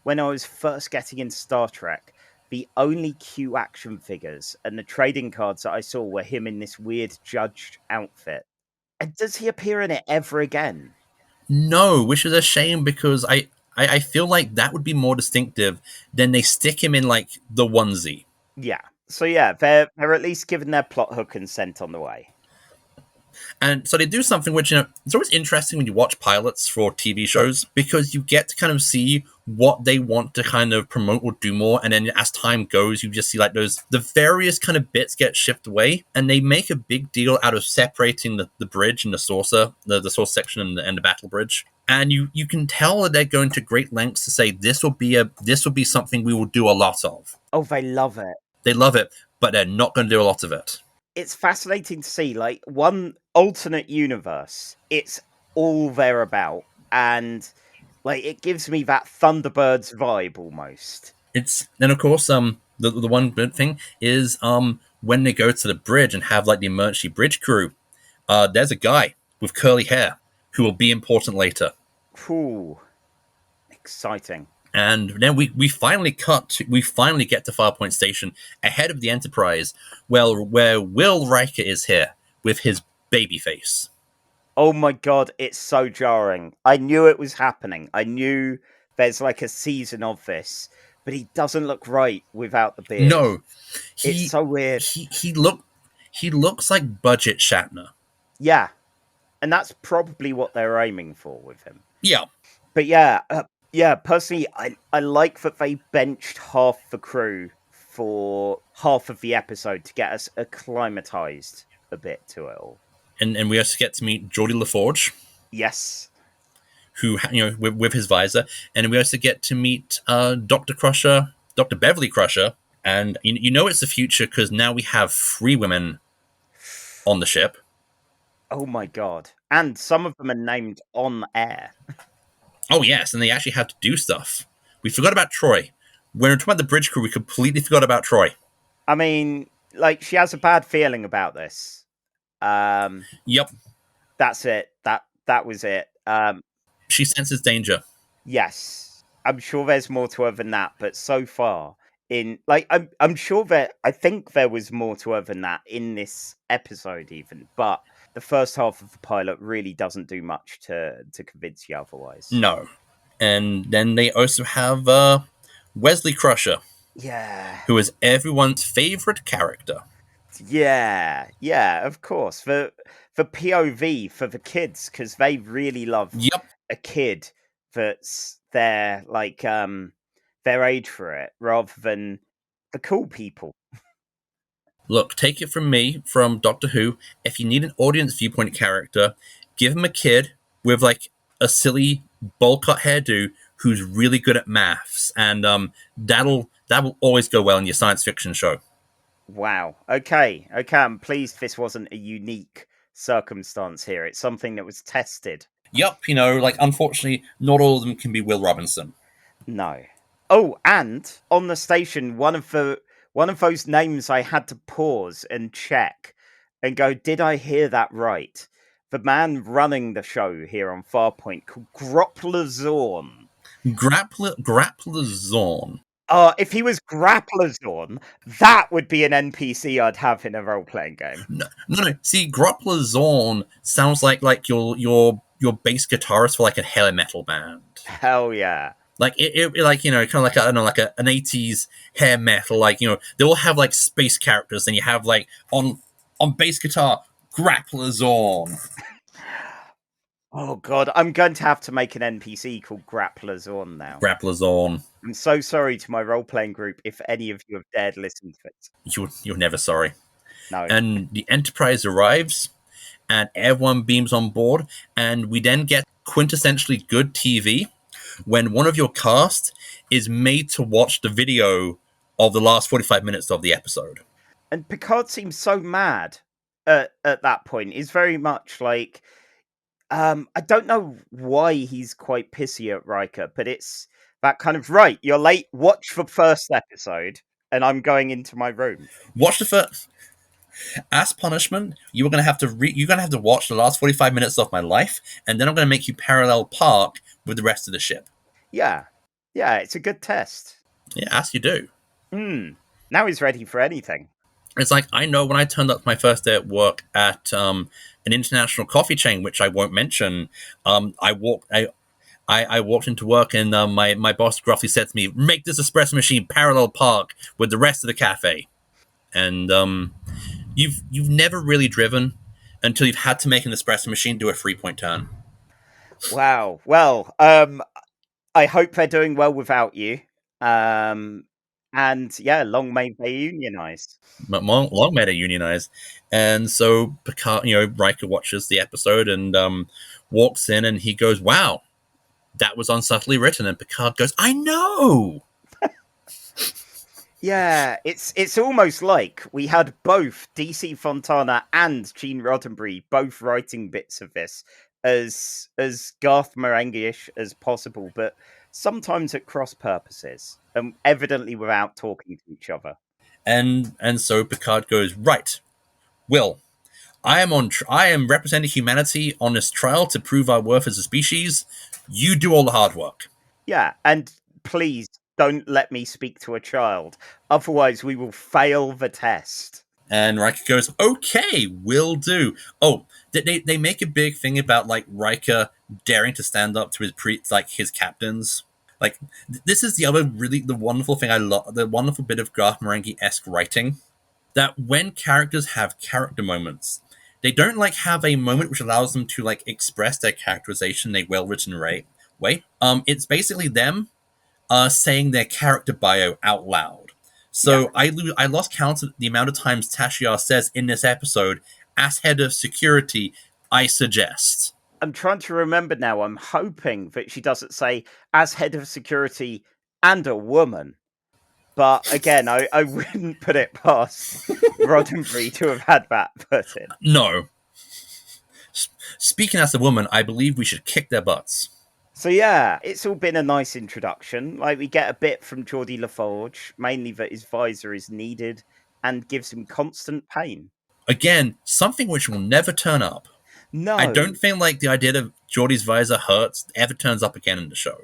when I was first getting into Star Trek, the only Q action figures and the trading cards that I saw were him in this weird judge outfit. And does he appear in it ever again? No, which is a shame, because I feel like that would be more distinctive than they stick him in like the onesie. Yeah. So yeah, they're at least given their plot hook and sent on the way. And so they do something which, it's always interesting when you watch pilots for TV shows, because you get to kind of see what they want to kind of promote or do more. And then as time goes, you just see like the various kind of bits get shipped away, and they make a big deal out of separating the bridge and the saucer, the saucer section and the battle bridge. And you can tell that they're going to great lengths to say this will be something we will do a lot of. Oh, they love it. They love it, but they're not going to do a lot of it. It's fascinating to see, like, one alternate universe, it's all they're about, and like it gives me that Thunderbirds vibe almost. Then of course the one good thing is when they go to the bridge and have like the emergency bridge crew, there's a guy with curly hair who will be important later. Ooh, exciting. And then we finally get to Farpoint Station ahead of the Enterprise, where Will Riker is here with his baby face. Oh my god, it's so jarring. I knew it was happening. I knew there's like a season of this, but he doesn't look right without the beard. No, it's so weird. He looks like budget Shatner. Yeah, and that's probably what they're aiming for with him. Yeah, but yeah. Personally, I like that they benched half the crew for half of the episode to get us acclimatized a bit to it all. And we also get to meet Geordi LaForge. Yes. Who, with his visor. And we also get to meet Dr. Beverly Crusher. And it's the future, because now we have 3 women on the ship. Oh my god. And some of them are named on air. Oh, yes, and they actually have to do stuff. We forgot about Troy. When we're talking about the bridge crew, we completely forgot about Troy. I mean, like, she has a bad feeling about this. Yep. That's it. That was it. She senses danger. Yes. I'm sure there's more to her than that, but so far, I'm sure I think there was more to her than that in this episode even, but the first half of the pilot really doesn't do much to convince you otherwise. No. And then they also have Wesley Crusher. Yeah. Who is everyone's favorite character. Yeah, of course. The POV for the kids, because they really love a kid that's their age for it, rather than the cool people. Look, take it from me, from Doctor Who. If you need an audience viewpoint character, give him a kid with like a silly bowl cut hairdo who's really good at maths, and that will always go well in your science fiction show. Wow. Okay. I'm pleased this wasn't a unique circumstance here. It's something that was tested. Yup, like unfortunately, not all of them can be Will Robinson. No. Oh, and on the station, one of those names I had to pause and check and go, did I hear that right? The man running the show here on Farpoint called Groppler Zorn. Grappler Zorn. If he was Grappler Zorn, that would be an NPC I'd have in a role-playing game. No. See, Grappler Zorn sounds like your bass guitarist for like a hair metal band. Hell yeah. Like it like kind of like an 80s hair metal, like they all have like space characters, and you have like on bass guitar Grappler Zorn. Oh god, I'm going to have to make an NPC called Grappler Zorn now. Grappler Zorn. I'm so sorry to my role-playing group if any of you have dared listen to it. You're never sorry. No. And the Enterprise arrives, and everyone beams on board, and we then get quintessentially good TV when one of your cast is made to watch the video of the last 45 minutes of the episode. And Picard seems so mad at that point. He's very much like, I don't know why he's quite pissy at Riker, but it's that kind of, right, you're late, watch the first episode, and I'm going into my room. Watch the first. As punishment, you're gonna have to watch the last 45 minutes of my life, and then I'm gonna make you parallel park with the rest of the ship. Yeah, it's a good test. Yeah, as you do. Now he's ready for anything. It's like, I know when I turned up my first day at work at an international coffee chain, which I won't mention, I walked into work, and my boss gruffly said to me, "Make this espresso machine parallel park with the rest of the cafe." And you've never really driven until you've had to make an espresso machine do a 3-point turn. Wow. Well, I hope they're doing well without you. And yeah, long may they unionize. But long may they unionize. And so Picard, Riker watches the episode and walks in, and he goes, "Wow, that was unsubtly written." And Picard goes, "I know." Yeah, it's almost like we had both DC Fontana and Gene Roddenberry both writing bits of this as Garth Marenghi-ish as possible, but sometimes at cross purposes, and evidently without talking to each other. And so Picard goes, "Right, Will, I am representing humanity on this trial to prove our worth as a species. You do all the hard work." Yeah, and please don't let me speak to a child. Otherwise, we will fail the test. And Riker goes, "Okay, will do." Oh, they make a big thing about like Riker daring to stand up to his captains. Like, this is the wonderful thing I love, the wonderful bit of Garth Marenghi-esque writing, that when characters have character moments, they don't like have a moment which allows them to like express their characterization in a well-written way. It's basically them saying their character bio out loud. So yeah. I lost count of the amount of times Tashiar says in this episode, "As head of security, I suggest." I'm trying to remember now. I'm hoping that she doesn't say "as head of security and a woman." But again, I wouldn't put it past Roddenberry to have had that put in. No. Speaking as a woman, I believe we should kick their butts. So yeah, it's all been a nice introduction. Like, we get a bit from Geordie LaForge, mainly that his visor is needed and gives him constant pain. Again, something which will never turn up. No. I don't think like the idea that Geordie's visor hurts ever turns up again in the show.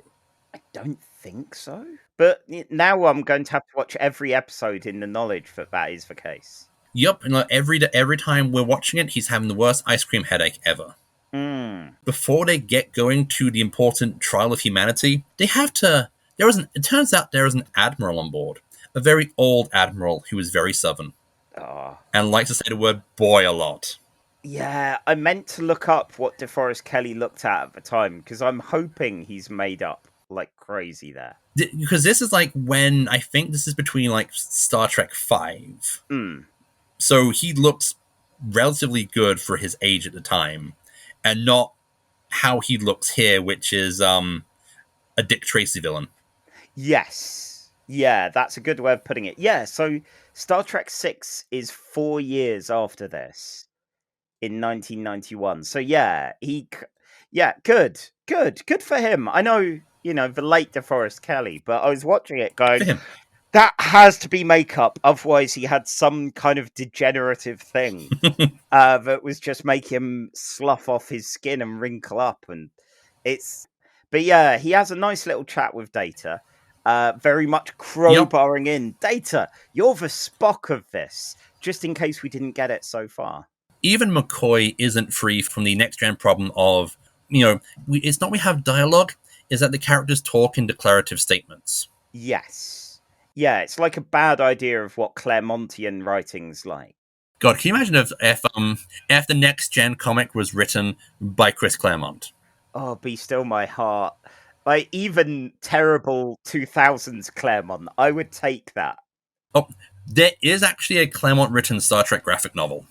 I don't think so. But now I'm going to have to watch every episode in the knowledge that is the case. Yup, and like every time we're watching it, he's having the worst ice cream headache ever. Before they get going to the important trial of humanity, they have to. It turns out there is an admiral on board, a very old admiral who is very southern, and likes to say the word "boy" a lot. Yeah, I meant to look up what DeForest Kelley looked at the time, because I'm hoping he's made up like crazy there. Because this is like when I think this is between like Star Trek V. So he looks relatively good for his age at the time, and not how he looks here, which is a Dick Tracy villain. Yes. Yeah, that's a good way of putting it. Yeah, so Star Trek 6 is 4 years after this in 1991. So yeah, good for him. I know, the late DeForest Kelly, but I was watching it For going, him. that has to be makeup. Otherwise, he had some kind of degenerative thing that was just making him slough off his skin and wrinkle up. But yeah, he has a nice little chat with Data. Very much crowbarring in Data. You're the Spock of this, just in case we didn't get it so far. Even McCoy isn't free from the next gen problem of, it's not we have dialogue, is that the characters talk in declarative statements. Yes. Yeah, it's like a bad idea of what Claremontian writing's like. God, can you imagine if the next gen comic was written by Chris Claremont? Oh, be still my heart. Like, even terrible 2000s Claremont, I would take that. Oh, there is actually a Claremont written Star Trek graphic novel.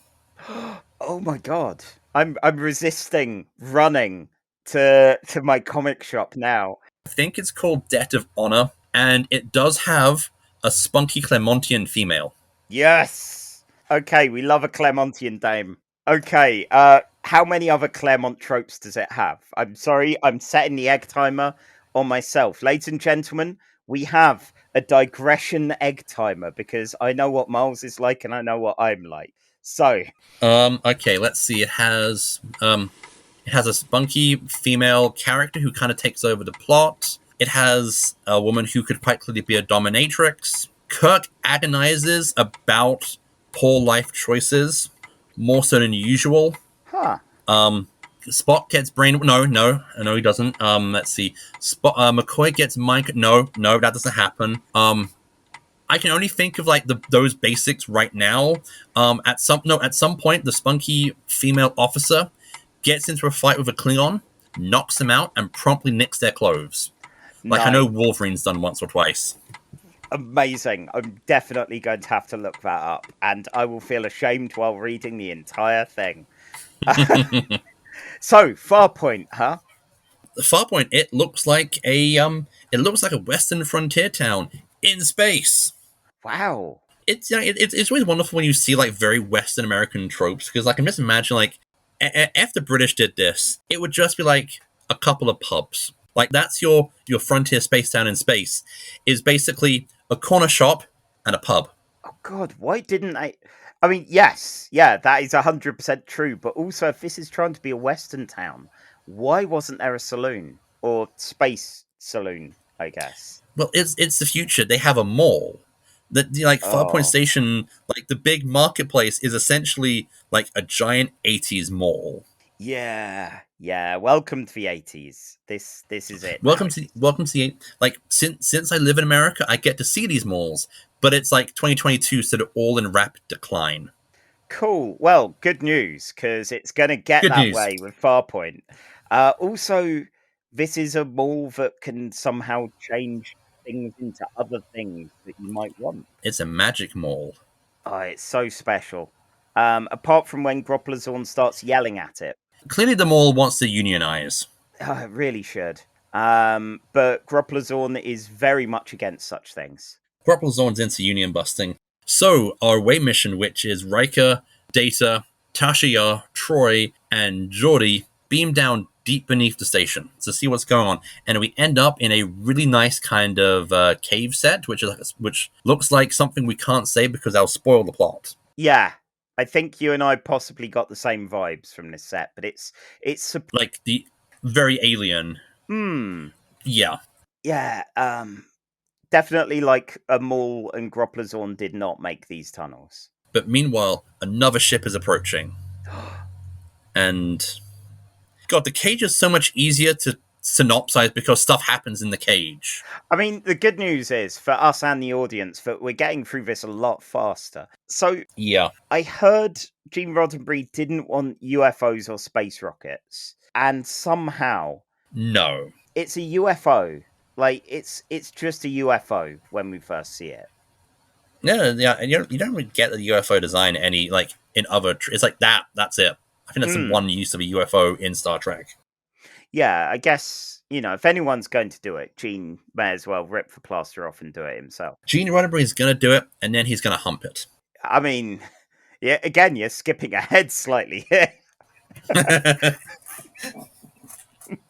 Oh my god. I'm resisting running to my comic shop now. I think it's called Debt of Honor, and it does have a spunky Claremontian female. Yes. Okay, we love a Claremontian dame. Okay, how many other Claremont tropes does it have? I'm sorry, I'm setting the egg timer on myself. Ladies and gentlemen, we have a digression egg timer because I know what Miles is like and I know what I'm like. So, Okay, let's see. It has a spunky female character who kind of takes over the plot. It has a woman who could quite clearly be a dominatrix. Kirk agonizes about poor life choices more so than usual. huh. Spock gets brain. No, he doesn't. Let's see. McCoy gets mind. No, that doesn't happen. I can only think of like those basics right now. At some point, the spunky female officer gets into a fight with a Klingon, knocks them out, and promptly nicks their clothes. Like I know Wolverine's done once or twice. Amazing. I'm definitely going to have to look that up, and I will feel ashamed while reading the entire thing. So, Farpoint, huh? The Farpoint, it looks like a Western frontier town in space. Wow. It's always wonderful when you see like very Western American tropes, because I can just imagine like if the British did this, it would just be like a couple of pubs. Like that's your frontier space town in space is basically a corner shop and a pub. Oh god, why didn't I mean, yes, yeah, that is 100% true, but also if this is trying to be a Western town, why wasn't there a saloon? Or space saloon, I guess. Well, it's the future. They have a mall. Farpoint Oh. Station, like the big marketplace, is essentially like a giant 80s mall. Yeah. Yeah, welcome to the 80s. This is it. Welcome now. to the like since I live in America, I get to see these malls, but it's like 2022, so they're all in rapid decline. Cool. Well, good news, because it's going to get Good that news. way with Farpoint. Also, this is a mall that can somehow change things into other things that you might want. It's a magic mall. Oh, it's so special. Apart from when Groplazorn starts yelling at it. Clearly, the mall wants to unionize. Oh, it really should. But Groplazorn is very much against such things. Groplazorn's into union busting. So, our away mission, which is Riker, Data, Tasha Yar, Troy, and Geordi, beam down deep beneath the station to see what's going on, and we end up in a really nice kind of cave set, which looks like something we can't say because I'll spoil the plot. Yeah, I think you and I possibly got the same vibes from this set, but it's like the very alien. Yeah. Yeah, definitely like a Maul and Groplazorn did not make these tunnels. But meanwhile, another ship is approaching. And God, the cage is so much easier to synopsize because stuff happens in the cage. I mean, the good news is for us and the audience that we're getting through this a lot faster. So, yeah, I heard Gene Roddenberry didn't want UFOs or space rockets, and somehow no, it's a UFO. Like it's just a UFO when we first see it. Yeah. And you don't really get the UFO design any like in other. It's like that. That's it. I think that's the one use of a UFO in Star Trek. Yeah, I guess, if anyone's going to do it, Gene may as well rip the plaster off and do it himself. Gene Roddenberry is going to do it, and then he's going to hump it. I mean, yeah, again, you're skipping ahead slightly here.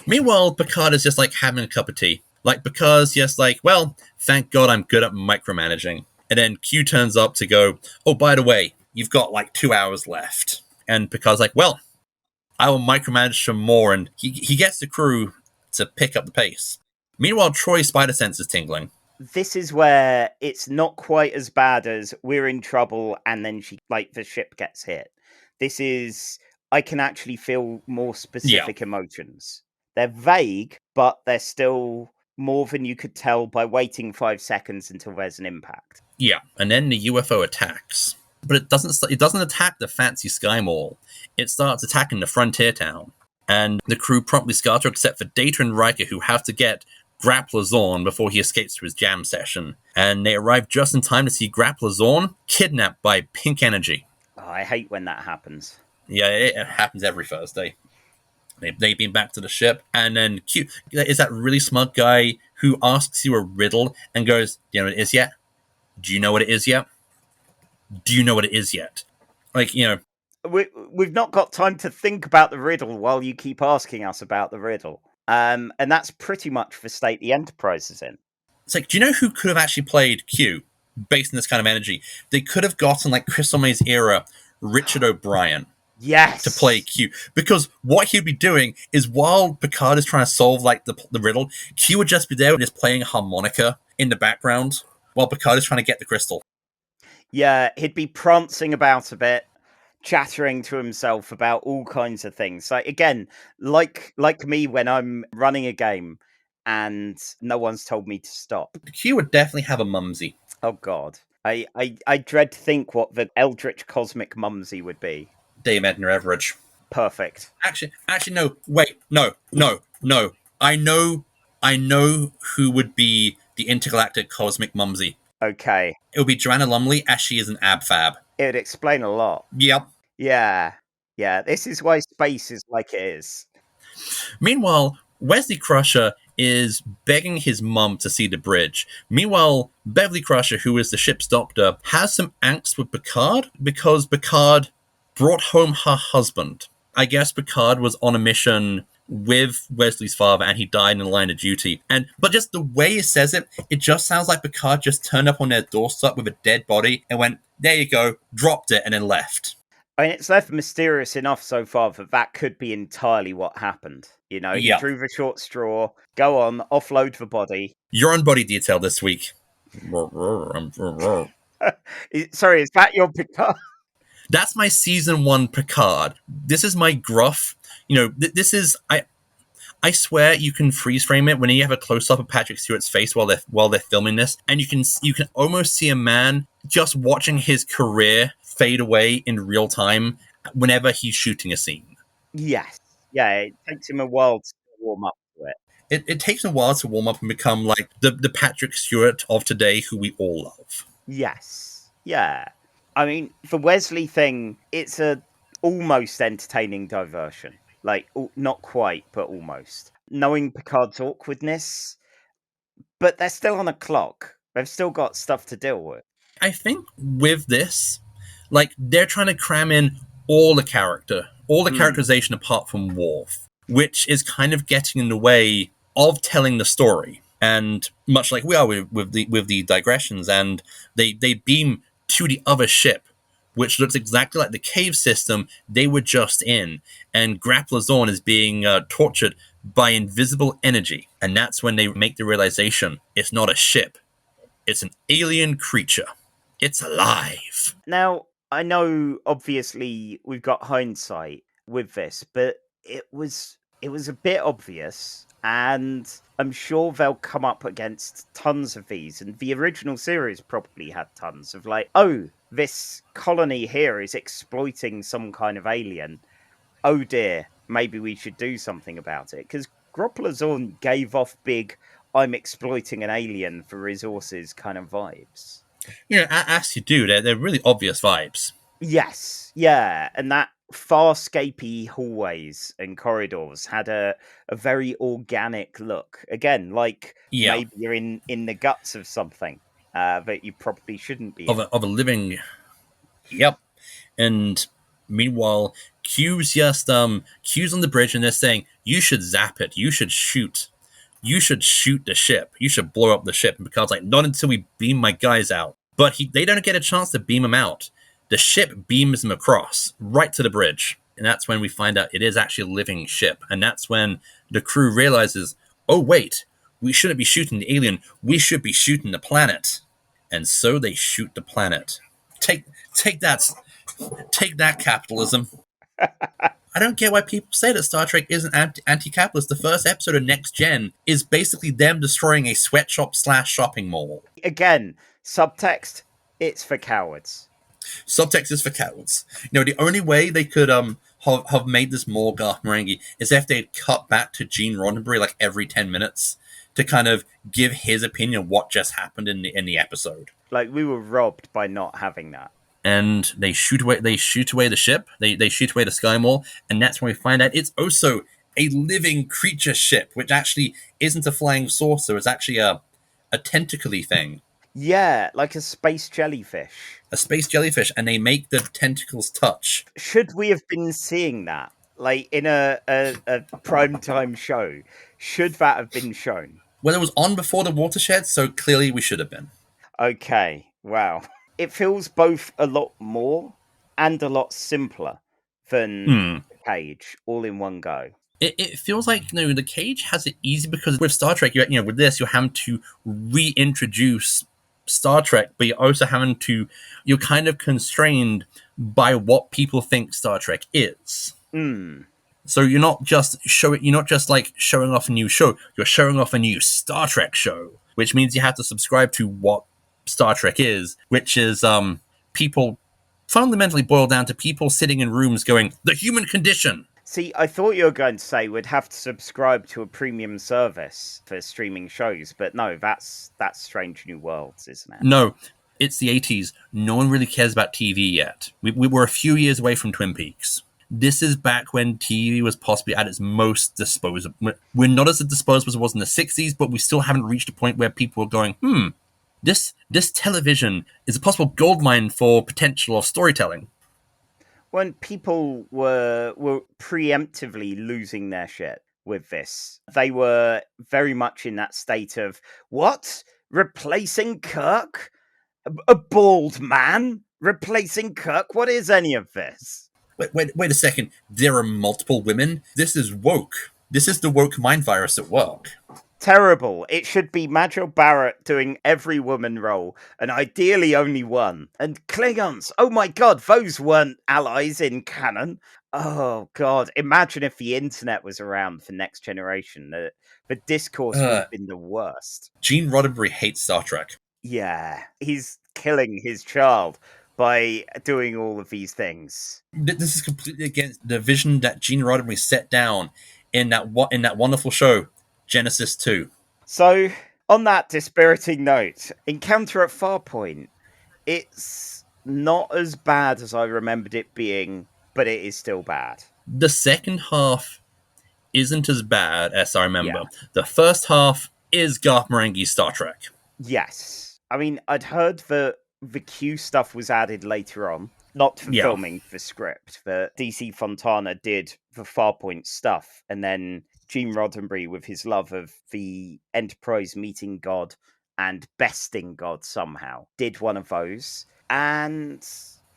Meanwhile, Picard is just like having a cup of tea. Like, Picard's just like, well, thank God I'm good at micromanaging. And then Q turns up to go, oh, by the way, you've got like 2 hours left. And Picard's like, well, I will micromanage some more. And he gets the crew to pick up the pace. Meanwhile, Troy's spider sense is tingling. This is where it's not quite as bad as we're in trouble and then the ship gets hit. This is, I can actually feel more specific emotions. They're vague, but they're still more than you could tell by waiting 5 seconds until there's an impact. Yeah, and then the UFO attacks. But it doesn't attack the fancy Sky Mall. It starts attacking the frontier town. And the crew promptly scatter except for Data and Riker, who have to get Grappler Zorn before he escapes to his jam session. And they arrive just in time to see Grappler Zorn kidnapped by Pink Energy. Oh, I hate when that happens. Yeah, it happens every Thursday. They've been back to the ship, and then Q is that really smug guy who asks you a riddle and goes, "Do you know what it is yet? Do you know what it is yet? Do you know what it is yet?" Like, we've not got time to think about the riddle while you keep asking us about the riddle. And that's pretty much the state the Enterprise is in. It's like, do you know who could have actually played Q based on this kind of energy? They could have gotten like Crystal May's era Richard O'Brien. Yes. To play Q. Because what he'd be doing is while Picard is trying to solve like the riddle, Q would just be there just playing a harmonica in the background while Picard is trying to get the crystal. Yeah, he'd be prancing about a bit, chattering to himself about all kinds of things. Like, again, like me when I'm running a game and no one's told me to stop. Q would definitely have a mumsy. Oh, God. I dread to think what the Eldritch Cosmic Mumsy would be. Dave Edna Everidge. Perfect. Actually, no. Wait, no. I know who would be the intergalactic cosmic mumsy. Okay. It would be Joanna Lumley, as she is an ab-fab. It would explain a lot. Yep. Yeah. This is why space is like it is. Meanwhile, Wesley Crusher is begging his mum to see the bridge. Meanwhile, Beverly Crusher, who is the ship's doctor, has some angst with Picard because Picard brought home her husband. I guess Picard was on a mission with Wesley's father and he died in the line of duty. But just the way it says it, it just sounds like Picard just turned up on their doorstep with a dead body and went, there you go, dropped it and then left. I mean, it's left mysterious enough so far that could be entirely what happened. You drew the short straw, go on, offload the body. You're on body detail this week. Sorry, is that your Picard? That's my season 1 Picard. This is my gruff. This is I swear you can freeze frame it when you have a close up of Patrick Stewart's face while they're filming this, and you can almost see a man just watching his career fade away in real time whenever he's shooting a scene. Yes, yeah, it takes him a while to warm up to it. It takes a while to warm up and become like the Patrick Stewart of today, who we all love. Yes, yeah. I mean, the Wesley thing, it's a almost entertaining diversion. Like, not quite, but almost. Knowing Picard's awkwardness, but they're still on a clock. They've still got stuff to deal with. I think with this, like, they're trying to cram in all the characterization apart from Worf, which is kind of getting in the way of telling the story. And much like we are with the digressions, and they beam to the other ship, which looks exactly like the cave system they were just in, and Grappler Zorn is being tortured by invisible energy. And that's when they make the realization it's not a ship, it's an alien creature. It's alive. Now, I know, obviously, we've got hindsight with this, but it was a bit obvious, and I'm sure they'll come up against tons of these, and the original series probably had tons of this colony here is exploiting some kind of alien. Oh dear, maybe we should do something about it. Because Grappler Zorn gave off big, I'm exploiting an alien for resources kind of vibes. As you do, they're really obvious vibes. Yes, yeah, and that farscapey hallways and corridors had a very organic look. Again, like Yeah, maybe you're in the guts of something that you probably shouldn't be of in. a living. Yep. And meanwhile, Q's on the bridge, and they're saying you should zap it, you should shoot the ship, you should blow up the ship. And Picard's like, not until we beam my guys out. But they don't get a chance to beam him out. The ship beams him across right to the bridge, and that's when we find out it is actually a living ship. And that's when the crew realizes, oh wait, we shouldn't be shooting the alien, we should be shooting the planet. And so they shoot the planet. Take take that Take that, capitalism. I don't get why people say that Star Trek isn't anti-capitalist. The first episode of Next Gen is basically them destroying a sweatshop / shopping mall. Again, subtext, it's for cowards. Subtext is for cowards. The only way they could have made this more Garth Marenghi is if they'd cut back to Gene Roddenberry like every 10 minutes to kind of give his opinion of what just happened in the episode. Like, we were robbed by not having that. And they shoot away the ship, they shoot away the Sky Mall, and that's when we find out it's also a living creature ship, which actually isn't a flying saucer, it's actually a tentacly thing. Yeah, like a space jellyfish. A space jellyfish, and they make the tentacles touch. Should we have been seeing that? Like, in a primetime show? Should that have been shown? Well, it was on before the watershed, so clearly we should have been. Okay, wow. It feels both a lot more and a lot simpler than the Cage, all in one go. It feels like the Cage has it easy because with Star Trek, with this you're having to reintroduce Star Trek, but you're kind of constrained by what people think Star Trek is. So you're not just showing off a new show. You're showing off a new Star Trek show, which means you have to subscribe to what Star Trek is, which is people fundamentally boil down to people sitting in rooms going, the human condition. See, I thought you were going to say we'd have to subscribe to a premium service for streaming shows, but no, that's Strange New Worlds, isn't it? No, it's the 80s. No one really cares about TV yet. We were a few years away from Twin Peaks. This is back when TV was possibly at its most disposable. We're not as disposable as it was in the 60s, but we still haven't reached a point where people are going, This television is a possible goldmine for potential of storytelling. When people were preemptively losing their shit with this, they were very much in that state of, what? Replacing Kirk? A bald man? Replacing Kirk? What is any of this? Wait a second. There are multiple women? This is woke. This is the woke mind virus at work. Terrible. It should be Majel Barrett doing every woman role, and ideally only one. And Klingons, oh my god, those weren't allies in canon. Oh god, imagine if the internet was around for Next Generation. The discourse would have been the worst. Gene Roddenberry hates Star Trek. Yeah, he's killing his child by doing all of these things. This is completely against the vision that Gene Roddenberry set down in that wonderful show, Genesis 2. So, on that dispiriting note, Encounter at Farpoint, it's not as bad as I remembered it being, but it is still bad. The second half isn't as bad as I remember. Yeah. The first half is Garth Marenghi's Star Trek. Yes. I mean, I'd heard that the Q stuff was added later on, not for filming the script, but DC Fontana did the Farpoint stuff, and then Gene Roddenberry, with his love of the Enterprise meeting God and besting God somehow, did one of those. And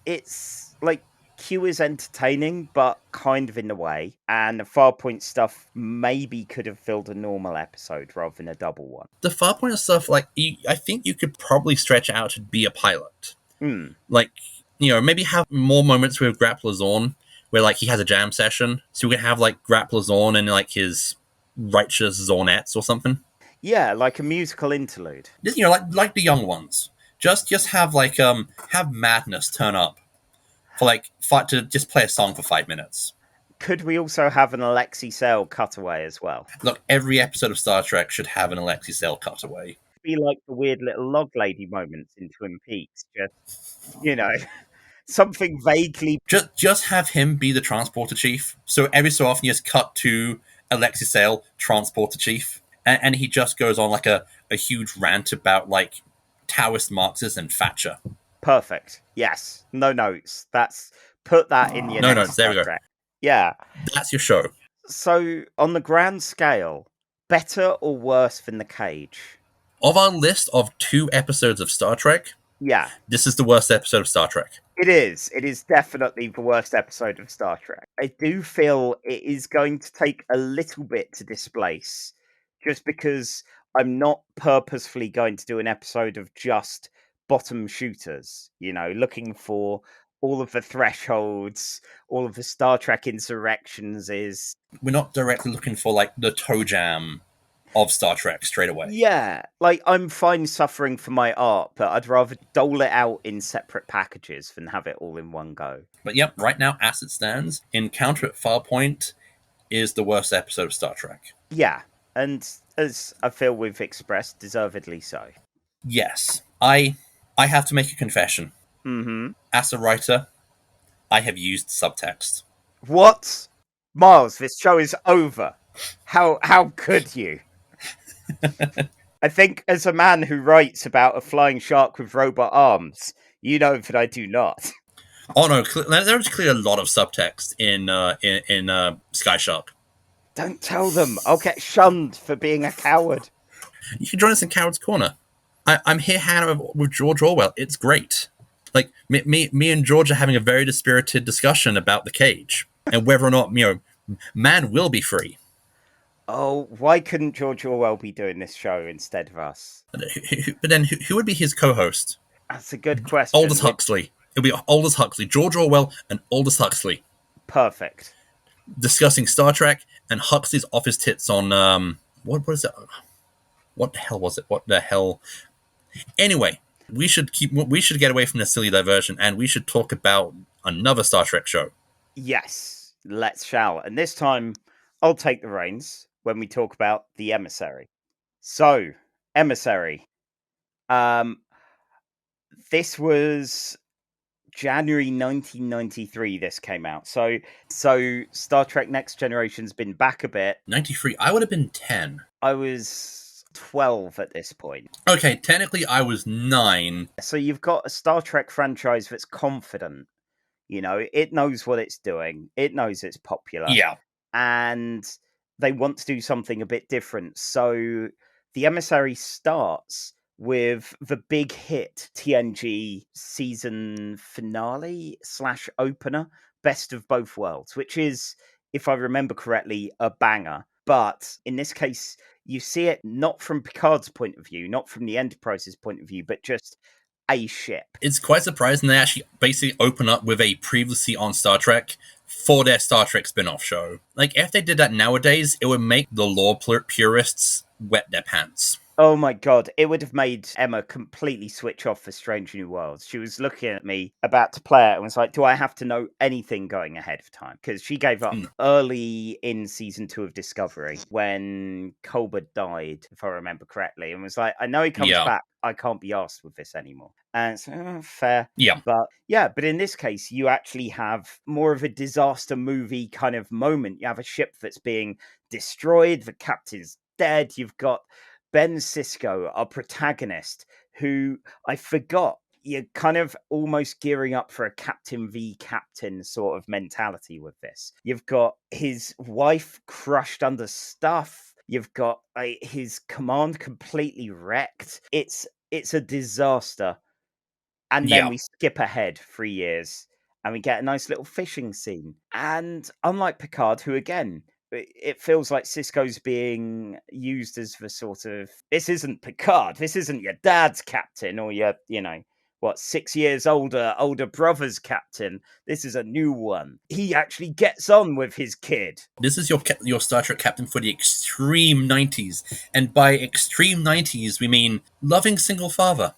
it's like, Q is entertaining, but kind of in the way. And the Farpoint stuff maybe could have filled a normal episode rather than a double one. The Farpoint stuff, I think you could probably stretch out to be a pilot. Maybe have more moments with Grappler Zorn, where he has a jam session, so we can have Grappler Zorn and his righteous Zornettes or something. Yeah, like a musical interlude. Like the young ones. Just have have Madness turn up for to just play a song for 5 minutes. Could we also have an Alexei Sayle cutaway as well? Look, every episode of Star Trek should have an Alexei Sayle cutaway. be like the weird little log lady moments in Twin Peaks. Just, you know, something vaguely. Just have him be the transporter chief. So every so often, you just cut to Alexis Sale, transporter chief, and he just goes on like a huge rant about like Taoist Marxists and Thatcher. Perfect. Yes. No notes. Put that in your No next notes. There we Star go. Trek. Yeah. That's your show. So, on the grand scale, better or worse than The Cage? Of our list of 2 episodes of Star Trek, Yeah, this is the worst episode of Star Trek. it is. It is definitely the worst episode of Star Trek. I do feel it is going to take a little bit to displace, just because I'm not purposefully going to do an episode of just bottom shooters, looking for all of the thresholds, all of the Star Trek insurrections is. We're not directly looking for like the toe jam of Star Trek straight away. Yeah, like I'm fine suffering for my art, but I'd rather dole it out in separate packages than have it all in one go. But yep, right now, as it stands, Encounter at Farpoint is the worst episode of Star Trek. Yeah, and as I feel we've expressed, deservedly so. Yes, I have to make a confession. Mm-hmm. As a writer, I have used subtext. What? Miles, this show is over. How could you? I think as a man who writes about a flying shark with robot arms, you know that I do not. Oh no, there's clearly a lot of subtext in Sky Shark. Don't tell them. I'll get shunned for being a coward. You can join us in Coward's Corner. I'm here hanging out with George Orwell. It's great. Like me and George are having a very dispirited discussion about the cage and whether or not man will be free. Oh, why couldn't George Orwell be doing this show instead of us? But then who would be his co-host? That's a good question. Aldous Huxley. It'll be Aldous Huxley, George Orwell, and Aldous Huxley. Perfect. Discussing Star Trek and Huxley's off his tits on what is it? What the hell was it? What the hell? Anyway, we should get away from the silly diversion, and we should talk about another Star Trek show. Yes, let's shall. And this time, I'll take the reins when we talk about the Emissary. So, Emissary. This was January 1993. This came out. So Star Trek Next Generation's been back a bit. 93. I would have been 10. I was 12 at this point. Okay, technically I was 9. So you've got a Star Trek franchise that's confident. It knows what it's doing. It knows it's popular. Yeah. And they want to do something a bit different. So the Emissary starts with the big hit TNG season finale / opener, Best of Both Worlds, which is, if I remember correctly, a banger. But in this case, you see it not from Picard's point of view, not from the Enterprise's point of view, but just a ship. It's quite surprising they actually basically open up with a previously on Star Trek for their Star Trek spin-off show. Like, if they did that nowadays, it would make the lore purists wet their pants. Oh my god, it would have made Emma completely switch off for Strange New Worlds. She was looking at me about to play it and was like, do I have to know anything going ahead of time? Because she gave up early in season 2 of Discovery when Colbert died, if I remember correctly, and was like, I know he comes back, I can't be arsed with this anymore. And it's fair. Yeah. But in this case, you actually have more of a disaster movie kind of moment. You have a ship that's being destroyed, the captain's dead, you've got Ben Sisko, our protagonist, who I forgot, you're kind of almost gearing up for a Captain v Captain sort of mentality with this. You've got his wife crushed under stuff. You've got his command completely wrecked. It's a disaster. And then we skip ahead 3 years and we get a nice little fishing scene. And unlike Picard, who again, it feels like Sisko's being used as the sort of, this isn't Picard, this isn't your dad's captain or your, 6 years older brother's captain. This is a new one. He actually gets on with his kid. This is your Star Trek captain for the extreme 90s. And by extreme 90s, we mean loving single father.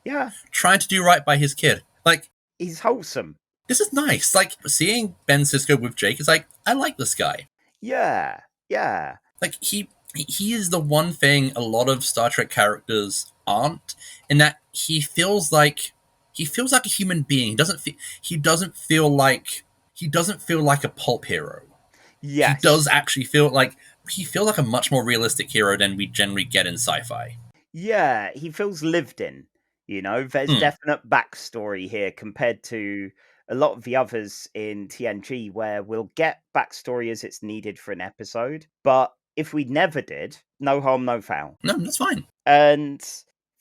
Yeah. Trying to do right by his kid. Like, he's wholesome. This is nice. Like, seeing Ben Sisko with Jake is like, I like this guy. Yeah. Like, he he is the one thing a lot of Star Trek characters aren't, in that he feels like a human being. He doesn't feel like a pulp hero. He does Yes. actually feel like he feels like a much more realistic hero than we generally get in sci-fi. Yeah, he feels lived in. There's definite backstory here compared to a lot of the others in TNG, where we'll get backstory as it's needed for an episode. But if we never did, no harm, no foul. No, that's fine. And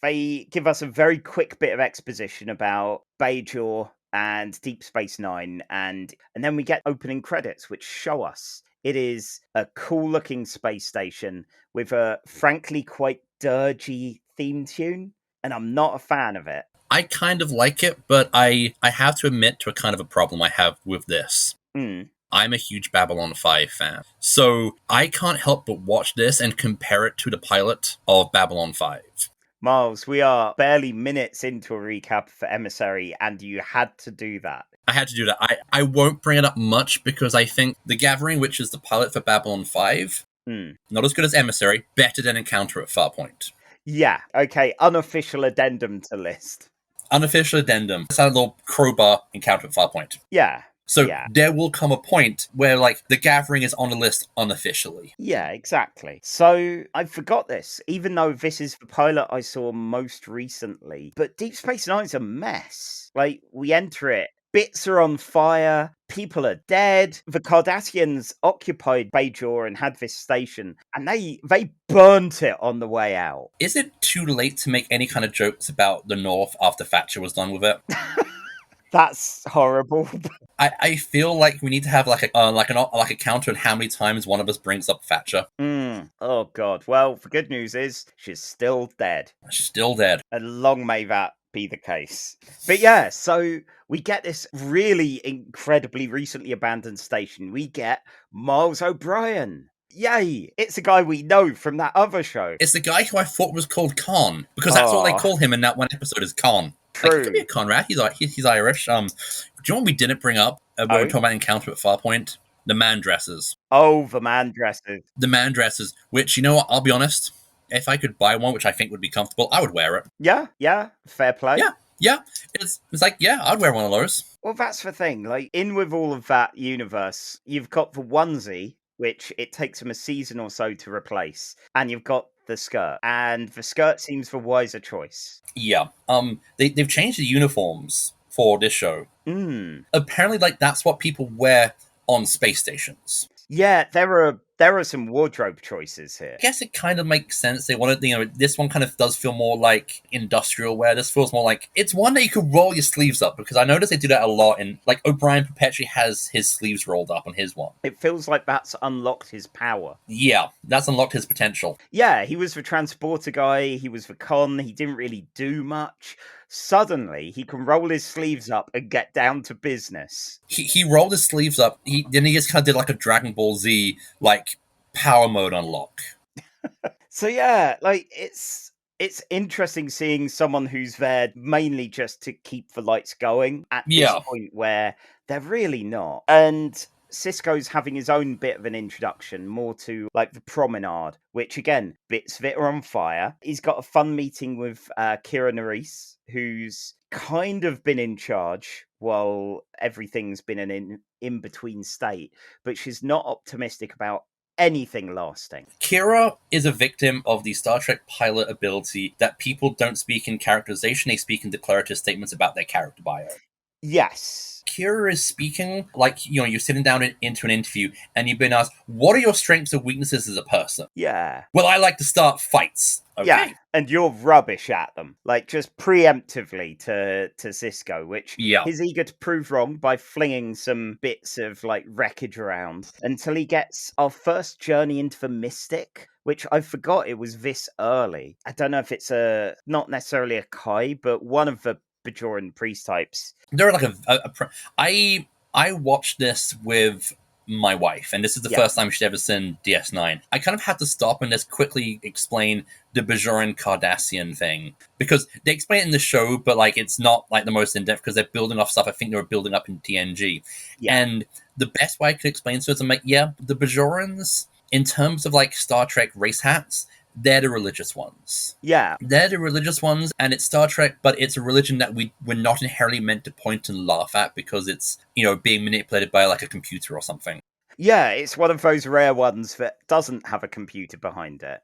they give us a very quick bit of exposition about Bajor and Deep Space Nine, and then we get opening credits, which show us it is a cool looking space station with a frankly quite dirgy theme tune, and I'm not a fan of it. I kind of like it, but I have to admit to a kind of a problem I have with this. I'm a huge Babylon 5 fan, so I can't help but watch this and compare it to the pilot of Babylon 5. Miles, we are barely minutes into a recap for Emissary, and you had to do that. I had to do that. I won't bring it up much because I think The Gathering, which is the pilot for Babylon 5, not as good as Emissary, better than Encounter at Farpoint. Yeah, okay, unofficial addendum to list. Unofficial addendum. It's a little crowbar Encounter at Farpoint. Yeah. So yeah. There will come a point where, like, The Gathering is on the list unofficially. Yeah, exactly. So I forgot this, even though this is the pilot I saw most recently. But Deep Space Nine's a mess. Like, we enter it, bits are on fire, people are dead. The Cardassians occupied Bajor and had this station, and they burnt it on the way out. Is it too late to make any kind of jokes about the North after Thatcher was done with it? That's horrible. I feel like we need to have like a counter on how many times one of us brings up Thatcher. Oh god. Well, the good news is she's still dead. She's still dead. And long may that be the case. But yeah, so we get this really incredibly recently abandoned station. We get Miles O'Brien. Yay! It's a guy we know from that other show. It's the guy who I thought was called Khan, because that's what they call him in that one episode is Khan. True. Like, it could be a Conrad. He's Irish. Do you know what we didn't bring up when we were talking about Encounter at Farpoint? The man dresses. Oh, the man dresses. The man dresses, which, you know what, I'll be honest, if I could buy one, which I think would be comfortable, I would wear it. Yeah, fair play. Yeah. It's like, yeah, I'd wear one of those. Well, that's the thing. Like, in with all of that universe, you've got the onesie, which it takes them a season or so to replace, and you've got the skirt, and the skirt seems the wiser choice. Yeah. They've changed the uniforms for this show. Apparently, like, that's what people wear on space stations. Yeah, there are some wardrobe choices here. I guess it kind of makes sense. They wanted, this one kind of does feel more like industrial wear. This feels more like it's one that you could roll your sleeves up, because I noticed they do that a lot. And like O'Brien perpetually has his sleeves rolled up on his one. It feels like that's unlocked his power. Yeah, that's unlocked his potential. Yeah, he was the transporter guy. He was the con. He didn't really do much. Suddenly, he can roll his sleeves up and get down to business. He rolled his sleeves up. Then he just kind of did like a Dragon Ball Z, like, power mode unlock. So yeah, like, it's interesting seeing someone who's there mainly just to keep the lights going at this point where they're really not. And Sisko's having his own bit of an introduction, more to like the promenade, which again, bits of it are on fire. He's got a fun meeting with Kira Nerys, who's kind of been in charge while everything's been an in-between state, but she's not optimistic about anything lasting. Kira is a victim of the Star Trek pilot ability that people don't speak in characterization, they speak in declarative statements about their character bio. Yes. Kira is speaking like, you're sitting down into an interview and you've been asked, what are your strengths and weaknesses as a person? Yeah. Well, I like to start fights. Okay. Yeah, and you're rubbish at them. Like, just preemptively to Sisko, which he's eager to prove wrong by flinging some bits of, like, wreckage around until he gets our first journey into the Mystic, which I forgot it was this early. I don't know if it's not necessarily a Kai, but one of the Bajoran priest types. They're like I watched this with my wife, and this is the first time she'd ever seen DS9. I kind of had to stop and just quickly explain the Bajoran Cardassian thing, because they explain it in the show, but like it's not like the most in-depth, because they're building off stuff I think they were building up in TNG. And the best way I could explain to it is I'm like, the Bajorans in terms of like Star Trek race hats, they're the religious ones. Yeah. They're the religious ones, and it's Star Trek, but it's a religion that we're not inherently meant to point and laugh at because it's, being manipulated by like a computer or something. Yeah, it's one of those rare ones that doesn't have a computer behind it.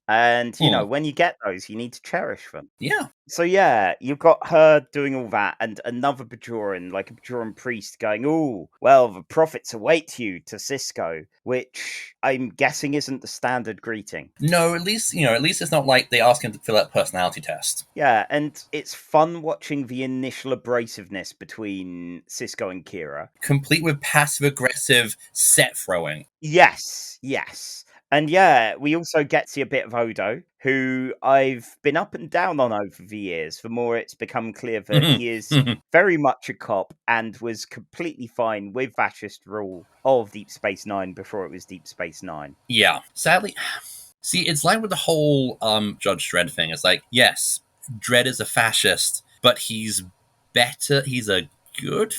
And, when you get those, you need to cherish them. Yeah. So, yeah, you've got her doing all that, and another Bajoran, like a Bajoran priest, going, "Oh, well, the prophets await you," to Sisko, which I'm guessing isn't the standard greeting. No, at least it's not like they ask him to fill out a personality test. Yeah, and it's fun watching the initial abrasiveness between Sisko and Kira. Complete with passive-aggressive set throwing. Yes. And yeah, we also get to see a bit of Odo, who I've been up and down on over the years. The more it's become clear that he is very much a cop and was completely fine with fascist rule of Deep Space Nine before it was Deep Space Nine. Yeah. Sadly, see, it's like with the whole Judge Dredd thing. It's like, yes, Dredd is a fascist, but he's better. He's a good...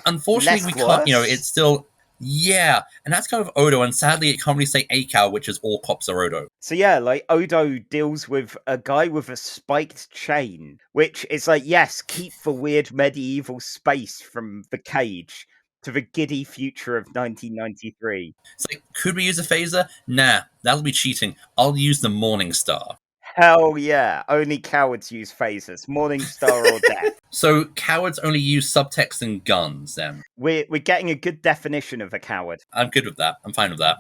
Unfortunately, Less we can't... worse? It's still... Yeah, and that's kind of Odo, and sadly it can't really say ACAL, which is all cops are Odo. So yeah, like Odo deals with a guy with a spiked chain, which is like, yes, keep the weird medieval space from the cage to the giddy future of 1993. It's like, could we use a phaser? Nah, that'll be cheating. I'll use the Morning Star. Hell yeah, only cowards use phasers, Morningstar or death. So cowards only use subtext and guns, then. We're getting a good definition of a coward. I'm good with that. I'm fine with that.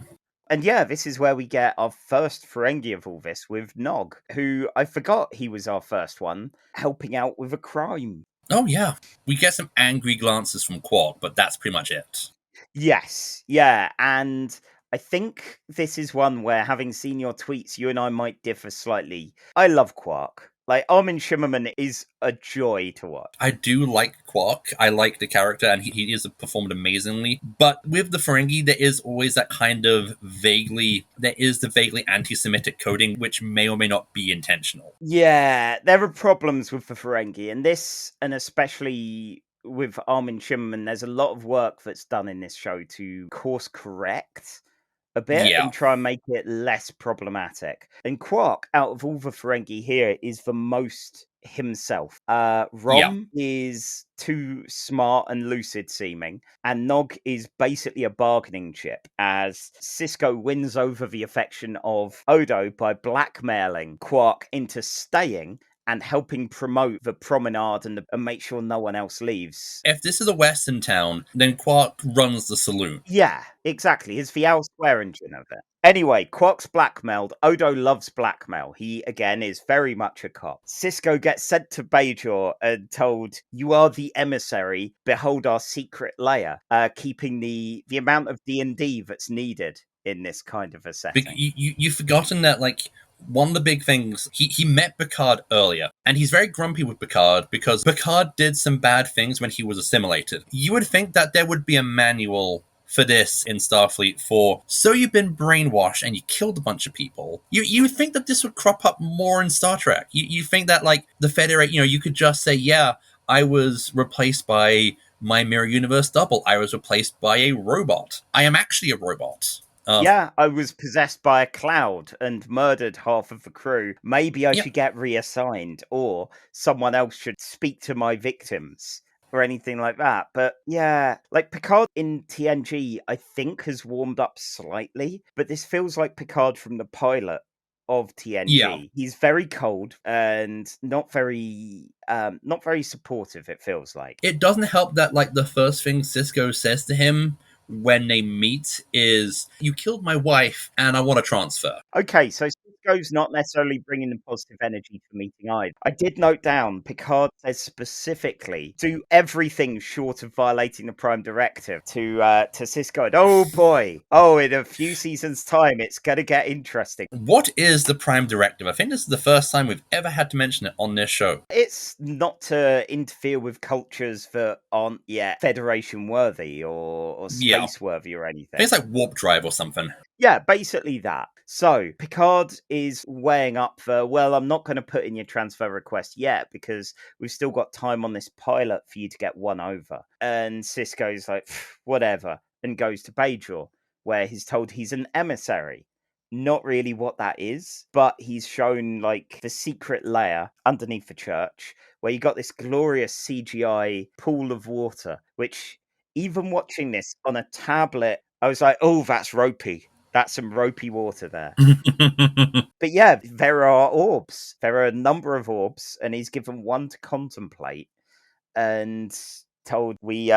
And yeah, this is where we get our first Ferengi of all this with Nog, who I forgot he was our first one, helping out with a crime. Oh yeah. We get some angry glances from Quark, but that's pretty much it. Yes, yeah, and I think this is one where, having seen your tweets, you and I might differ slightly. I love Quark. Like, Armin Shimmerman is a joy to watch. I do like Quark. I like the character, and he is performed amazingly. But with the Ferengi, there is always that kind of vaguely anti-Semitic coding, which may or may not be intentional. Yeah, there are problems with the Ferengi, and this, and especially with Armin Shimmerman, there's a lot of work that's done in this show to course correct a bit and try and make it less problematic. And Quark, out of all the Ferengi here, is the most himself. Rom is too smart and lucid seeming, and Nog is basically a bargaining chip, as Sisko wins over the affection of Odo by blackmailing Quark into staying and helping promote the promenade and make sure no one else leaves. If this is a Western town, then Quark runs the saloon. Yeah, exactly. He's the Al Square engine of it. Anyway, Quark's blackmailed. Odo loves blackmail. He, again, is very much a cop. Sisko gets sent to Bajor and told, "You are the emissary. Behold our secret lair," keeping the amount of D&D that's needed in this kind of a setting. You've forgotten that, like, one of the big things, he met Picard earlier, and he's very grumpy with Picard because Picard did some bad things when he was assimilated. You would think that there would be a manual for this in Starfleet so you've been brainwashed and you killed a bunch of people. You would think that this would crop up more in Star Trek. You think that, like, the Federate, you could just say, yeah, I was replaced by my mirror universe double. I was replaced by a robot. I am actually a robot. Yeah, I was possessed by a cloud and murdered half of the crew. Maybe I should get reassigned, or someone else should speak to my victims, or anything like that. But yeah, like Picard in TNG, I think has warmed up slightly, but this feels like Picard from the pilot of TNG. Yeah. He's very cold and not very supportive, it feels like. It doesn't help that, like, the first thing Sisko says to him when they meet is, "You killed my wife and I want to transfer." Okay, so Sisko's not necessarily bringing the positive energy to meeting either. I did note down, Picard says specifically, do everything short of violating the Prime Directive to Sisko. And oh boy, in a few seasons' time, it's going to get interesting. What is the Prime Directive? I think this is the first time we've ever had to mention it on this show. It's not to interfere with cultures that aren't yet Federation worthy or space worthy or anything. It's like warp drive or something. Yeah, basically that. So Picard is weighing up I'm not going to put in your transfer request yet because we've still got time on this pilot for you to get one over. And Sisko's like, whatever, and goes to Bajor. where he's told he's an emissary. Not really what that is, but he's shown like the secret layer underneath the church where you got this glorious CGI pool of water, which even watching this on a tablet, I was like, oh, that's ropey. That's some ropey water there. But yeah, there are orbs. There are a number of orbs, and he's given one to contemplate and told we're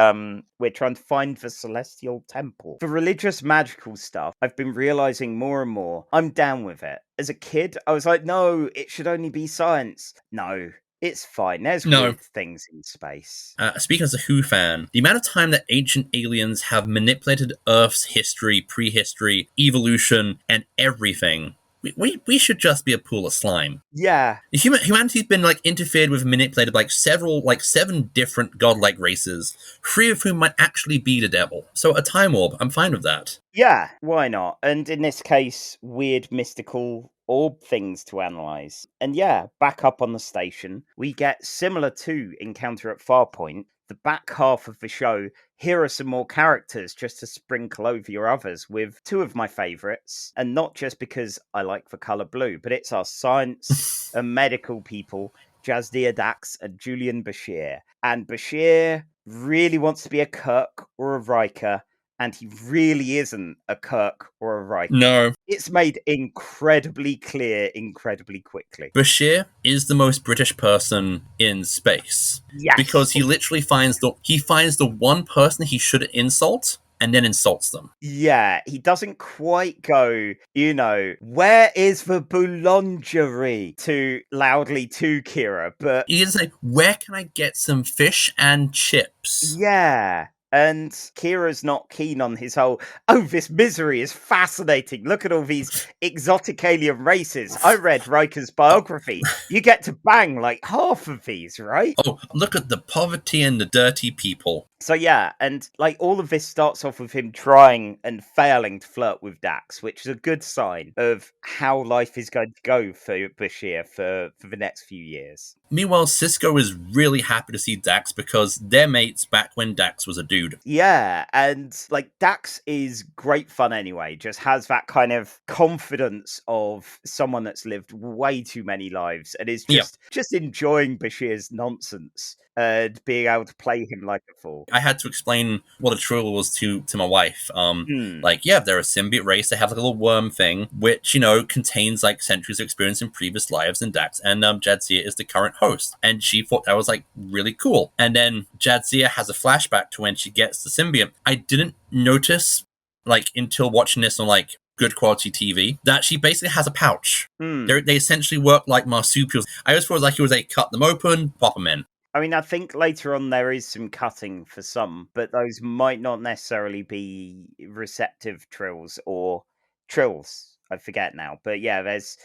trying to find the celestial temple. The religious magical stuff, I've been realizing more and more I'm down with it. As a kid, I was like, no, it should only be science. No, it's fine. There's weird things in space. Speaking as a Who fan, the amount of time that ancient aliens have manipulated Earth's history, prehistory, evolution, and everything, we should just be a pool of slime. Yeah. Humanity's been interfered with, manipulated seven different godlike races, 3 of whom might actually be the devil. So a time orb, I'm fine with that. Yeah, why not? And in this case, weird mystical orb things to analyze. And yeah, back up on the station, we get similar to Encounter at Farpoint. The back half of the show, here are some more characters just to sprinkle over your others with 2 of my favourites. And not just because I like the colour blue, but it's our science and medical people, Jadzia Dax and Julian Bashir. And Bashir really wants to be a Kirk or a Riker, and he really isn't a Kirk or a Riker. No. It's made incredibly clear incredibly quickly. Bashir is the most British person in space. Yes. Because he literally finds the one person he should insult and then insults them. Yeah, he doesn't quite go, where is the boulangerie too loudly to Kira, but he doesn't say, where can I get some fish and chips? Yeah. And Kira's not keen on his whole, this misery is fascinating. Look at all these exotic alien races. I read Riker's biography. You get to bang like half of these, right? Oh, look at the poverty and the dirty people. So yeah, and all of this starts off with him trying and failing to flirt with Dax, which is a good sign of how life is going to go for Bashir for the next few years. Meanwhile, Cisco is really happy to see Dax because they're mates back when Dax was a dude. Yeah, and Dax is great fun anyway, just has that kind of confidence of someone that's lived way too many lives and is just enjoying Bashir's nonsense and being able to play him like a fool. I had to explain what a trill was to my wife. They're a symbiote race. They have a little worm thing, which, contains centuries of experience in previous lives in Dax. And Jadzia is the current host. And she thought that was really cool. And then Jadzia has a flashback to when she gets the symbiote. I didn't notice until watching this on good quality TV, that she basically has a pouch. They essentially work like marsupials. I always thought it was cut them open, pop them in. I mean, I think later on there is some cutting for some, but those might not necessarily be receptive trills or trills. I forget now. But yeah, there's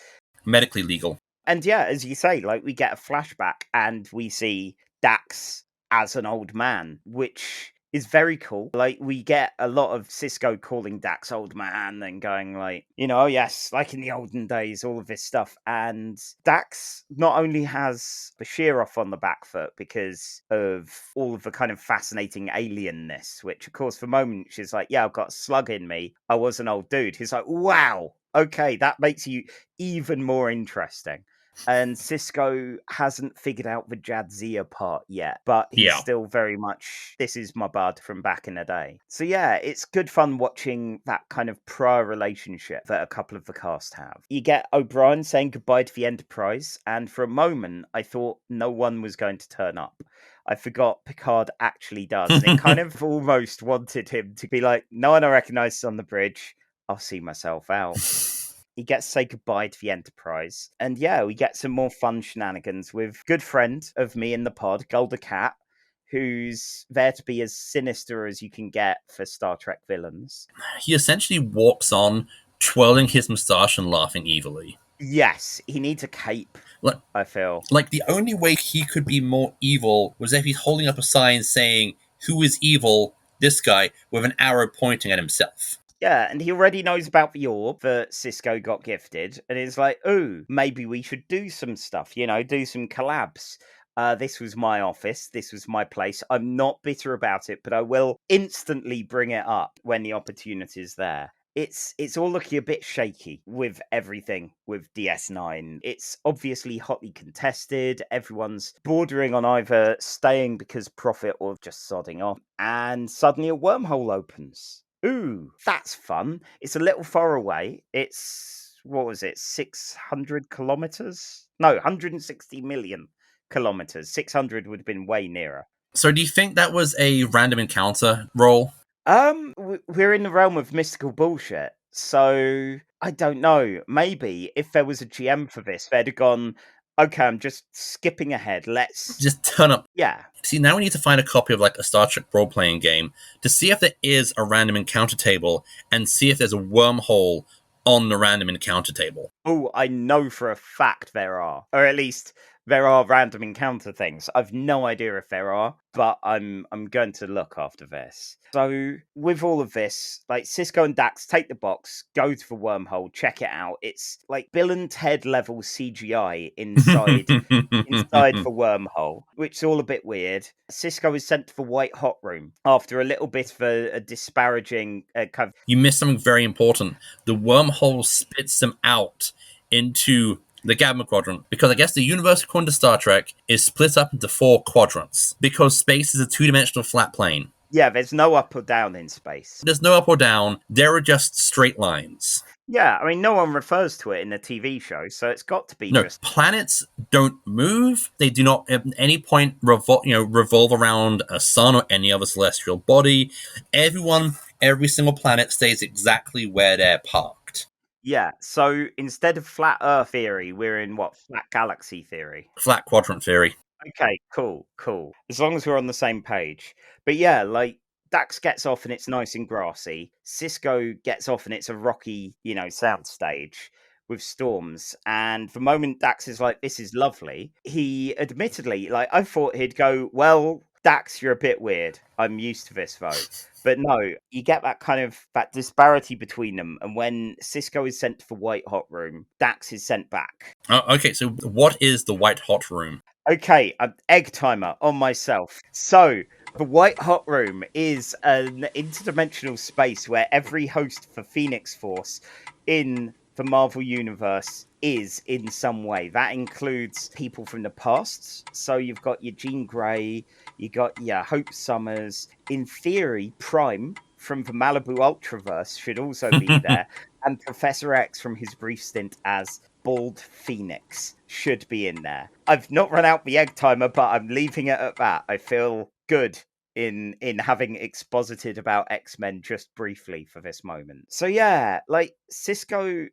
medically legal. And yeah, as you say, we get a flashback and we see Dax as an old man, which is very cool. We get a lot of Cisco calling Dax old man and going oh yes, in the olden days, all of this stuff. And Dax not only has Bashir off on the back foot because of all of the kind of fascinating alienness, which of course for a moment she's yeah, I've got a slug in me. I was an old dude. He's wow, okay, that makes you even more interesting. And Cisco hasn't figured out the Jadzia part yet, but he's still very much, this is my bud from back in the day. So yeah, it's good fun watching that kind of prior relationship that a couple of the cast have. You get O'Brien saying goodbye to the Enterprise, and for a moment, I thought no one was going to turn up. I forgot Picard actually does, and it kind of almost wanted him to be no one I recognise is on the bridge. I'll see myself out. He gets to say goodbye to the Enterprise. And yeah, we get some more fun shenanigans with good friend of me in the pod, Golda Cat, who's there to be as sinister as you can get for Star Trek villains. He essentially walks on, twirling his moustache and laughing evilly. Yes, he needs a cape, I feel. The only way he could be more evil was if he's holding up a sign saying, "Who is evil? This guy," with an arrow pointing at himself. Yeah, and he already knows about the orb that Cisco got gifted, and is ooh, maybe we should do some stuff, do some collabs. This was my office. This was my place. I'm not bitter about it, but I will instantly bring it up when the opportunity is there. It's all looking a bit shaky with everything with DS9. It's obviously hotly contested. Everyone's bordering on either staying because profit or just sodding off. And suddenly a wormhole opens. Ooh, that's fun. It's a little far away. It's, what was it, 600 kilometers? No, 160 million kilometers. 600 would have been way nearer. So do you think that was a random encounter roll? We're in the realm of mystical bullshit, so I don't know. Maybe if there was a GM for this, they'd have gone, okay, I'm just skipping ahead. Let's Just turn up. yeah. See, now we need to find a copy of like a Star Trek role-playing game to see if there is a random encounter table and see if there's a wormhole on the random encounter table. Oh, I know for a fact there are, or at least there are random encounter things. I've no idea if there are, but I'm going to look after this. So with all of this, like Sisko and Dax take the box, go to the wormhole, check it out. It's like Bill and Ted level CGI inside the wormhole, which is all a bit weird. Sisko is sent to the white hot room after a little bit of a disparaging kind of. You missed something very important. The wormhole spits them out into the Gamma Quadrant, because I guess the universe, according to Star Trek, is split up into 4 quadrants, because space is a 2-dimensional flat plane. Yeah, there's no up or down in space. There's no up or down, there are just straight lines. Yeah, I mean, no one refers to it in the TV show, so it's got to be just. Planets don't move. They do not at any point revolve around a sun or any other celestial body. Every single planet stays exactly where they're parked. Yeah, so instead of flat Earth theory, we're in what? Flat galaxy theory. Flat quadrant theory. Okay, cool. As long as we're on the same page. But yeah, like Dax gets off and it's nice and grassy. Sisko gets off and it's a rocky, soundstage with storms. And the moment Dax is like, this is lovely, he admittedly, like, I thought he'd go, well, Dax, you're a bit weird. I'm used to this, though. But no, you get that disparity between them. And when Sisko is sent to the white hot room, Dax is sent back. Okay, so what is the white hot room? Okay, an egg timer on myself. So, the White Hot Room is an interdimensional space where every host for Phoenix Force in the Marvel Universe is in some way. That includes people from the past. So you've got your Jean Grey, you got your Hope Summers. In theory, Prime from the Malibu Ultraverse should also be there. And Professor X from his brief stint as Bald Phoenix should be in there. I've not run out the egg timer, but I'm leaving it at that. I feel good in having exposited about X-Men just briefly for this moment. So yeah, like Sisko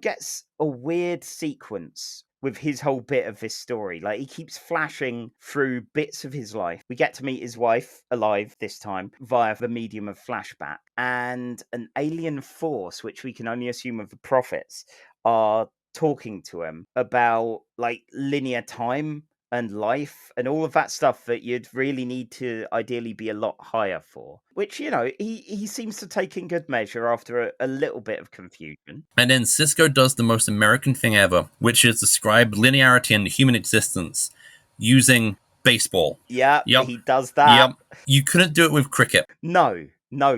gets a weird sequence with his whole bit of this story. Like, he keeps flashing through bits of his life. We get to meet his wife, alive this time, via the medium of flashback. And an alien force, which we can only assume of the prophets, are talking to him about, like, linear time and life and all of that stuff that you'd really need to ideally be a lot higher for, which, he seems to take in good measure after a little bit of confusion. And then Sisko does the most American thing ever, which is describe linearity in human existence using baseball. Yeah, yep. He does that. Yep. You couldn't do it with cricket. No,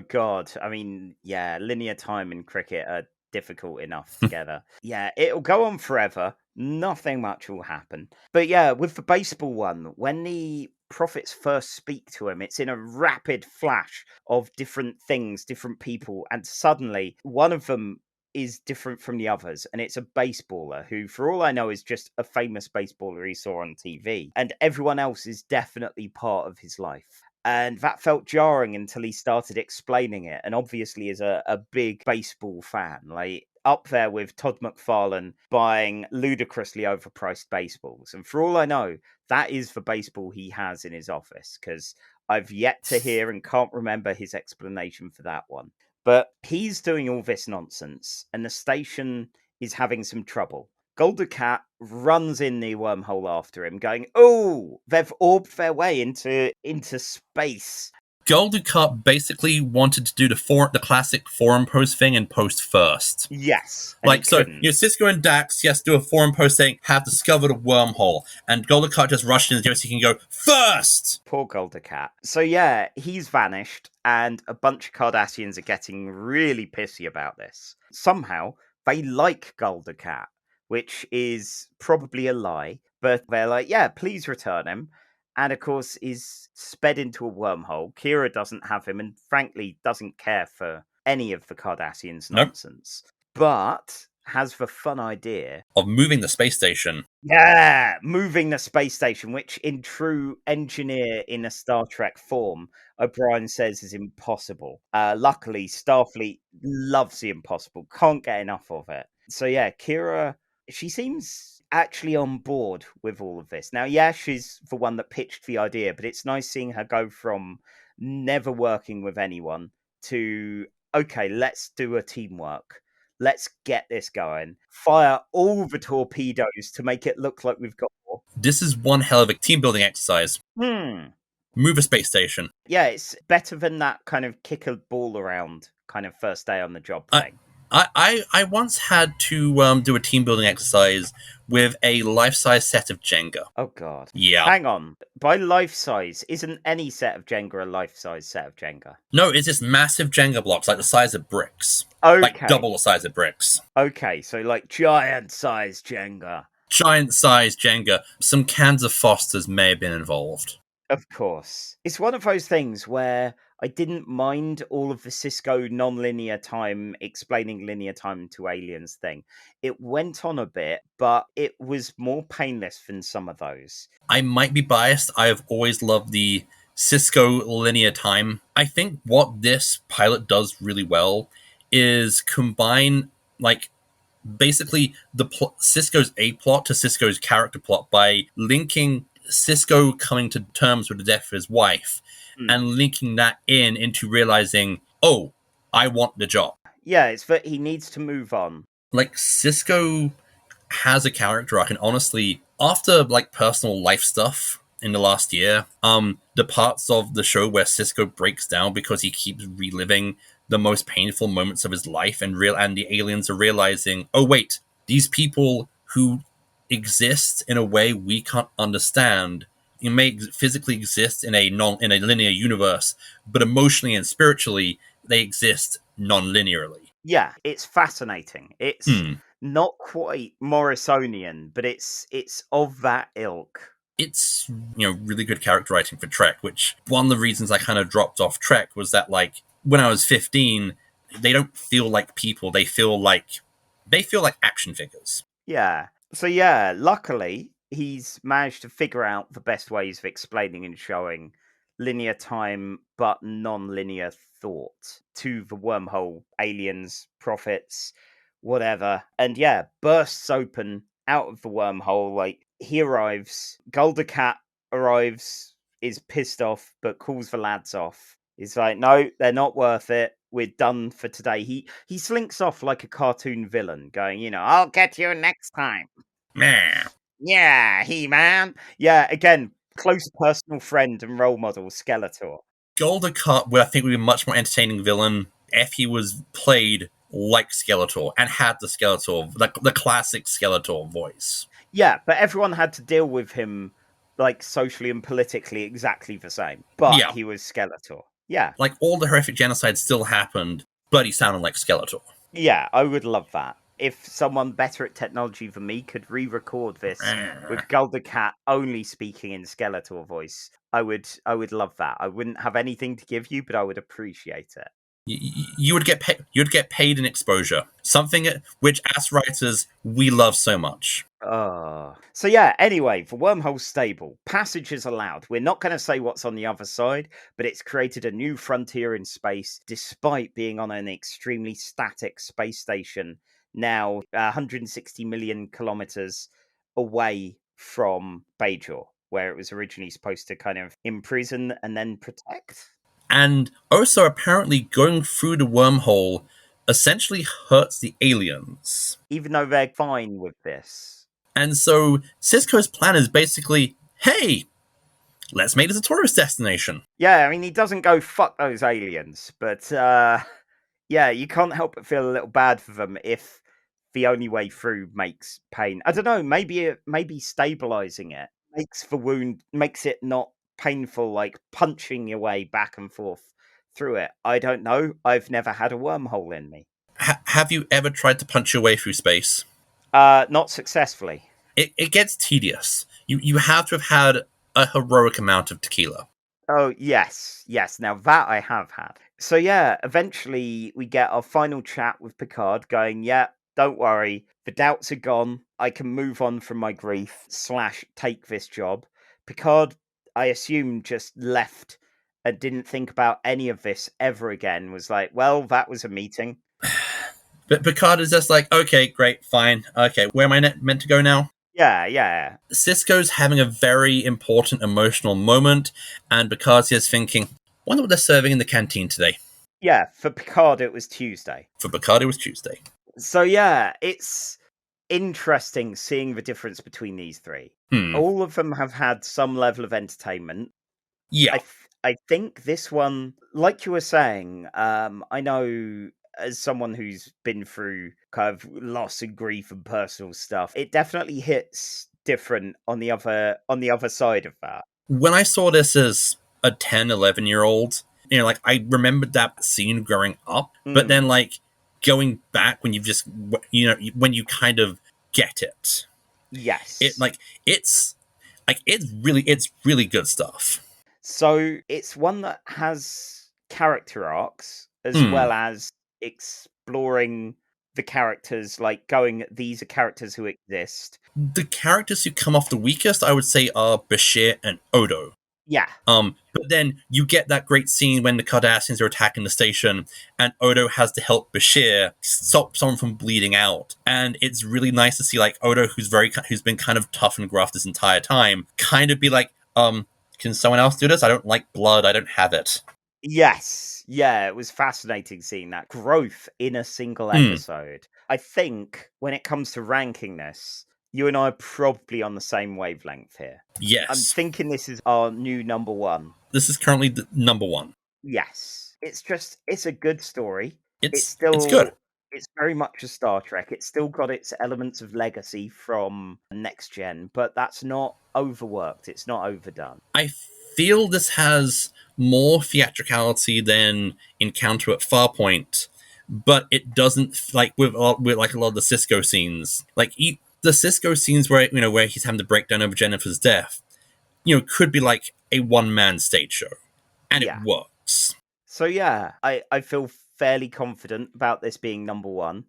God. I mean, yeah, linear time and cricket are difficult enough together. Yeah, it'll go on forever. Nothing much will happen. But yeah, with the baseball one, when the prophets first speak to him, it's in a rapid flash of different things, different people, and suddenly one of them is different from the others, and it's a baseballer who, for all I know, is just a famous baseballer he saw on TV, and everyone else is definitely part of his life. And that felt jarring until he started explaining it, and obviously is a big baseball fan, like up there with Todd McFarlane buying ludicrously overpriced baseballs. And for all I know, that is the baseball he has in his office, because I've yet to hear and can't remember his explanation for that one. But he's doing all this nonsense, and the station is having some trouble. Golden Cat runs in the wormhole after him, going, "Oh, they've orbed their way into space." Gul Dukat basically wanted to do the classic forum post thing and post first. Yes. Like, so, Cisco and Dax, yes, do a forum post saying, have discovered a wormhole. And Gul Dukat just rushed in so he can go, first! Poor Gul Dukat. So yeah, he's vanished, and a bunch of Cardassians are getting really pissy about this. Somehow, they like Gul Dukat, which is probably a lie, but they're like, yeah, please return him. And of course, is sped into a wormhole. Kira doesn't have him, and frankly, doesn't care for any of the Cardassians' nonsense. But has the fun idea of moving the space station. Yeah, moving the space station, which in true engineer in a Star Trek form, O'Brien says is impossible. Luckily, Starfleet loves the impossible, can't get enough of it. So yeah, Kira, she seems actually on board with all of this. Now, yeah, she's the one that pitched the idea, but it's nice seeing her go from never working with anyone to, okay, let's do a teamwork. Let's get this going. Fire all the torpedoes to make it look like we've got more. This is one hell of a team building exercise. Move a space station. Yeah, it's better than that kind of kick a ball around kind of first day on the job thing. I once had to do a team building exercise with a life-size set of Jenga. Oh, God. Yeah. Hang on. By life-size, isn't any set of Jenga a life-size set of Jenga? No, it's just massive Jenga blocks, like the size of bricks. Okay. Like double the size of bricks. Okay, so like giant-sized Jenga. Giant-sized Jenga. Some cans of Foster's may have been involved. Of course. It's one of those things where I didn't mind all of the Cisco non-linear time explaining linear time to aliens thing. It went on a bit, but it was more painless than some of those. I might be biased. I have always loved the Cisco linear time. I think what this pilot does really well is combine, like, basically the Cisco's A-plot to Cisco's character plot by linking Cisco coming to terms with the death of his wife and linking that into realizing, oh, I want the job. Yeah, it's that he needs to move on. Like, Cisco has a character arc, and honestly, after like personal life stuff in the last year, the parts of the show where Cisco breaks down because he keeps reliving the most painful moments of his life, and the aliens are realizing, oh wait, these people who exist in a way we can't understand. It may physically exist in a linear universe, but emotionally and spiritually, they exist non-linearly. Yeah, it's fascinating. It's not quite Morrisonian, but it's of that ilk. It's, really good character writing for Trek, which one of the reasons I kind of dropped off Trek was that, like, when I was 15, they don't feel like people. They feel like action figures. Yeah. So yeah, luckily, he's managed to figure out the best ways of explaining and showing linear time but non-linear thought to the wormhole aliens, prophets, whatever. And yeah, bursts open out of the wormhole. Like, he arrives, Gul Dukat arrives, is pissed off, but calls the lads off. He's like, no, they're not worth it. We're done for today. He slinks off like a cartoon villain, going, I'll get you next time. Yeah, He-Man. Yeah, again, close personal friend and role model, Skeletor. Gul Dukat, I think, would be a much more entertaining villain if he was played like Skeletor and had the Skeletor, the classic Skeletor voice. Yeah, but everyone had to deal with him, like, socially and politically exactly the same. But he was Skeletor. Yeah. Like, all the horrific genocide still happened, but he sounded like Skeletor. Yeah, I would love that. If someone better at technology than me could re-record this with Gul Dukat only speaking in Skeletor voice, I would love that. I wouldn't have anything to give you, but I would appreciate it. You would get paid. You'd get paid in exposure, something which, as writers, we love so much. So yeah, anyway, the wormhole's stable. Passage is allowed. We're not going to say what's on the other side, but it's created a new frontier in space, despite being on an extremely static space station, now 160 million kilometers away from Bajor, where it was originally supposed to kind of imprison and then protect. And also, apparently, going through the wormhole essentially hurts the aliens. Even though they're fine with this. And so Cisco's plan is basically, hey, let's make this a tourist destination. Yeah, I mean, he doesn't go fuck those aliens, but yeah, you can't help but feel a little bad for them if the only way through makes pain. I don't know, maybe stabilizing it makes the wound, makes it not painful, like punching your way back and forth through it. I don't know. I've never had a wormhole in me. Have you ever tried to punch your way through space? Not successfully. It gets tedious. You have to have had a heroic amount of tequila. Oh, yes. Now that I have had. So yeah, eventually we get our final chat with Picard going, yeah, don't worry. The doubts are gone. I can move on from my grief / take this job. Picard, I assume, just left and didn't think about any of this ever again. Was like, well, that was a meeting. But Picard is just like, okay, great, fine. Okay, where am I meant to go now? Yeah. Sisko's having a very important emotional moment, and Picard's just thinking, wonder what they're serving in the canteen today. Yeah, for Picard, it was Tuesday. For Picard, it was Tuesday. So yeah, it's interesting seeing the difference between these three. All of them have had some level of entertainment. Yeah. I think this one, like you were saying, I know as someone who's been through kind of loss and grief and personal stuff, it definitely hits different on the other side of that. When I saw this as a 10, 11-year-old, like I remembered that scene growing up, but then like going back when you've just, when you kind of get it. Yes. It's really good stuff. So it's one that has character arcs as well as exploring the characters, like going, these are characters who exist. The characters who come off the weakest, I would say, are Bashir and Odo. Yeah. But then you get that great scene when the Cardassians are attacking the station, and Odo has to help Bashir stop someone from bleeding out. And it's really nice to see like Odo, who's been kind of tough and gruff this entire time, kind of be like, can someone else do this? I don't like blood. I don't have it. Yes. Yeah, it was fascinating seeing that growth in a single episode. I think when it comes to ranking this, you and I are probably on the same wavelength here. Yes. I'm thinking this is our new number one. This is currently the number one. Yes. It's a good story. It's good. It's very much a Star Trek. It's still got its elements of legacy from Next Gen, but that's not overworked. It's not overdone. I feel this has more theatricality than Encounter at Farpoint, but it doesn't, like with like a lot of the Sisko scenes. Like the Sisko scenes where where he's having to break down over Jennifer's death, could be like a one-man stage show, and it works. So yeah, I feel fairly confident about this being number one,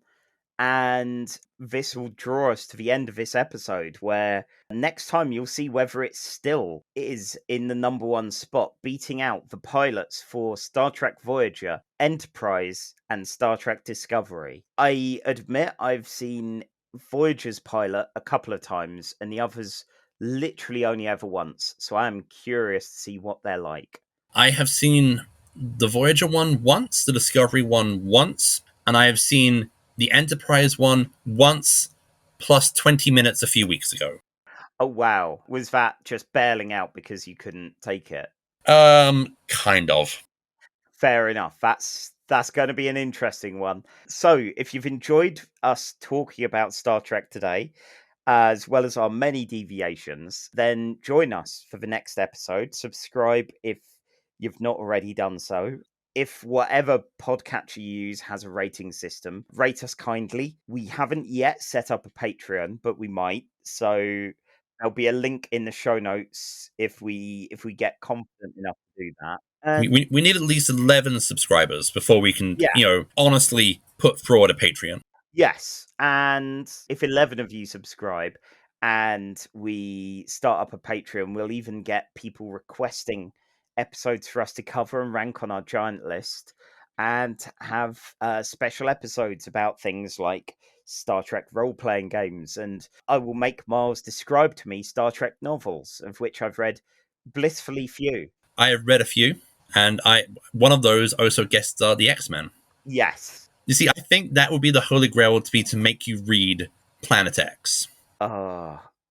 and this will draw us to the end of this episode, where next time you'll see whether it still is in the number one spot, beating out the pilots for Star Trek Voyager, Enterprise, and Star Trek Discovery. I admit I've seen Voyager's pilot a couple of times, and the others literally only ever once, so I am curious to see what they're like. I have seen the Voyager one once, the Discovery one once, and I have seen the Enterprise one once, plus 20 minutes a few weeks ago. Oh, wow. Was that just bailing out because you couldn't take it? Kind of. Fair enough. That's going to be an interesting one. So, if you've enjoyed us talking about Star Trek today, as well as our many deviations, then join us for the next episode. Subscribe if you've not already done so. If whatever podcatcher you use has a rating system, rate us kindly. We haven't yet set up a Patreon, but we might. So there'll be a link in the show notes if we get confident enough to do that. We need at least 11 subscribers before we can, honestly put forward a Patreon. Yes, and if 11 of you subscribe and we start up a Patreon, we'll even get people requesting episodes for us to cover and rank on our giant list, and have special episodes about things like Star Trek role-playing games, and I will make Miles describe to me Star Trek novels, of which I've read blissfully few. I have read a few, and one of those also guest starred the X-Men. Yes. You see, I think that would be the holy grail, would be to make you read Planet X.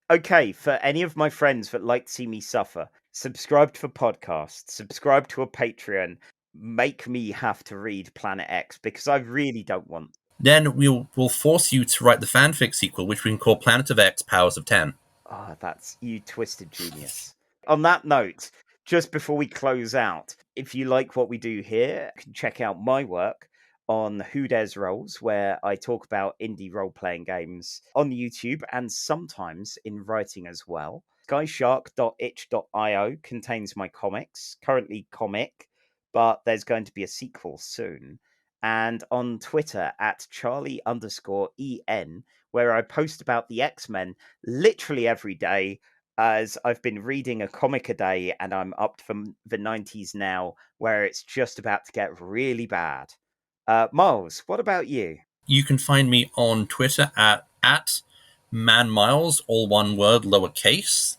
Okay, for any of my friends that like to see me suffer, subscribe to a podcast, subscribe to a Patreon, make me have to read Planet X because I really don't want. Then we'll force you to write the fanfic sequel, which we can call Planet of X Powers of 10. Oh, that's you twisted genius. On that note, just before we close out, if you like what we do here, you can check out my work on Who Dares Rolls, where I talk about indie role-playing games on YouTube and sometimes in writing as well. skyshark.itch.io contains my comics, currently comic, but there's going to be a sequel soon. And on Twitter at Charlie_EN, where I post about the X-Men literally every day, as I've been reading a comic a day and I'm up from the 90s now, where it's just about to get really bad. Miles, what about you? You can find me on Twitter at manmiles, all one word, lowercase.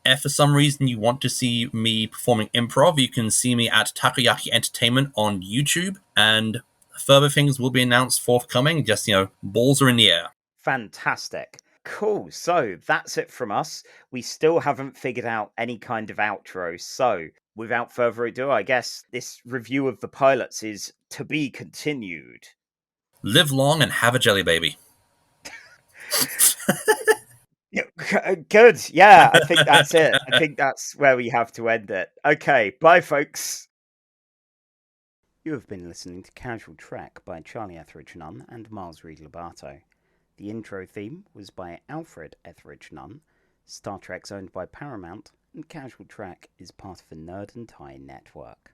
If for some reason you want to see me performing improv, you can see me at Takoyaki Entertainment on YouTube, and further things will be announced forthcoming. Just, balls are in the air. Fantastic. Cool. So that's it from us. We still haven't figured out any kind of outro. So without further ado, I guess this review of the pilots is to be continued. Live long and have a jelly baby. Good. Yeah, I think that's it. I think that's where we have to end it. Okay, bye, folks. You have been listening to Casual Trek by Charlie Etheridge-Nunn and Miles Reid-Lobatto. The intro theme was by Alfred Etheridge-Nunn. Star Trek's owned by Paramount, and Casual Trek is part of the Nerd and Tie network.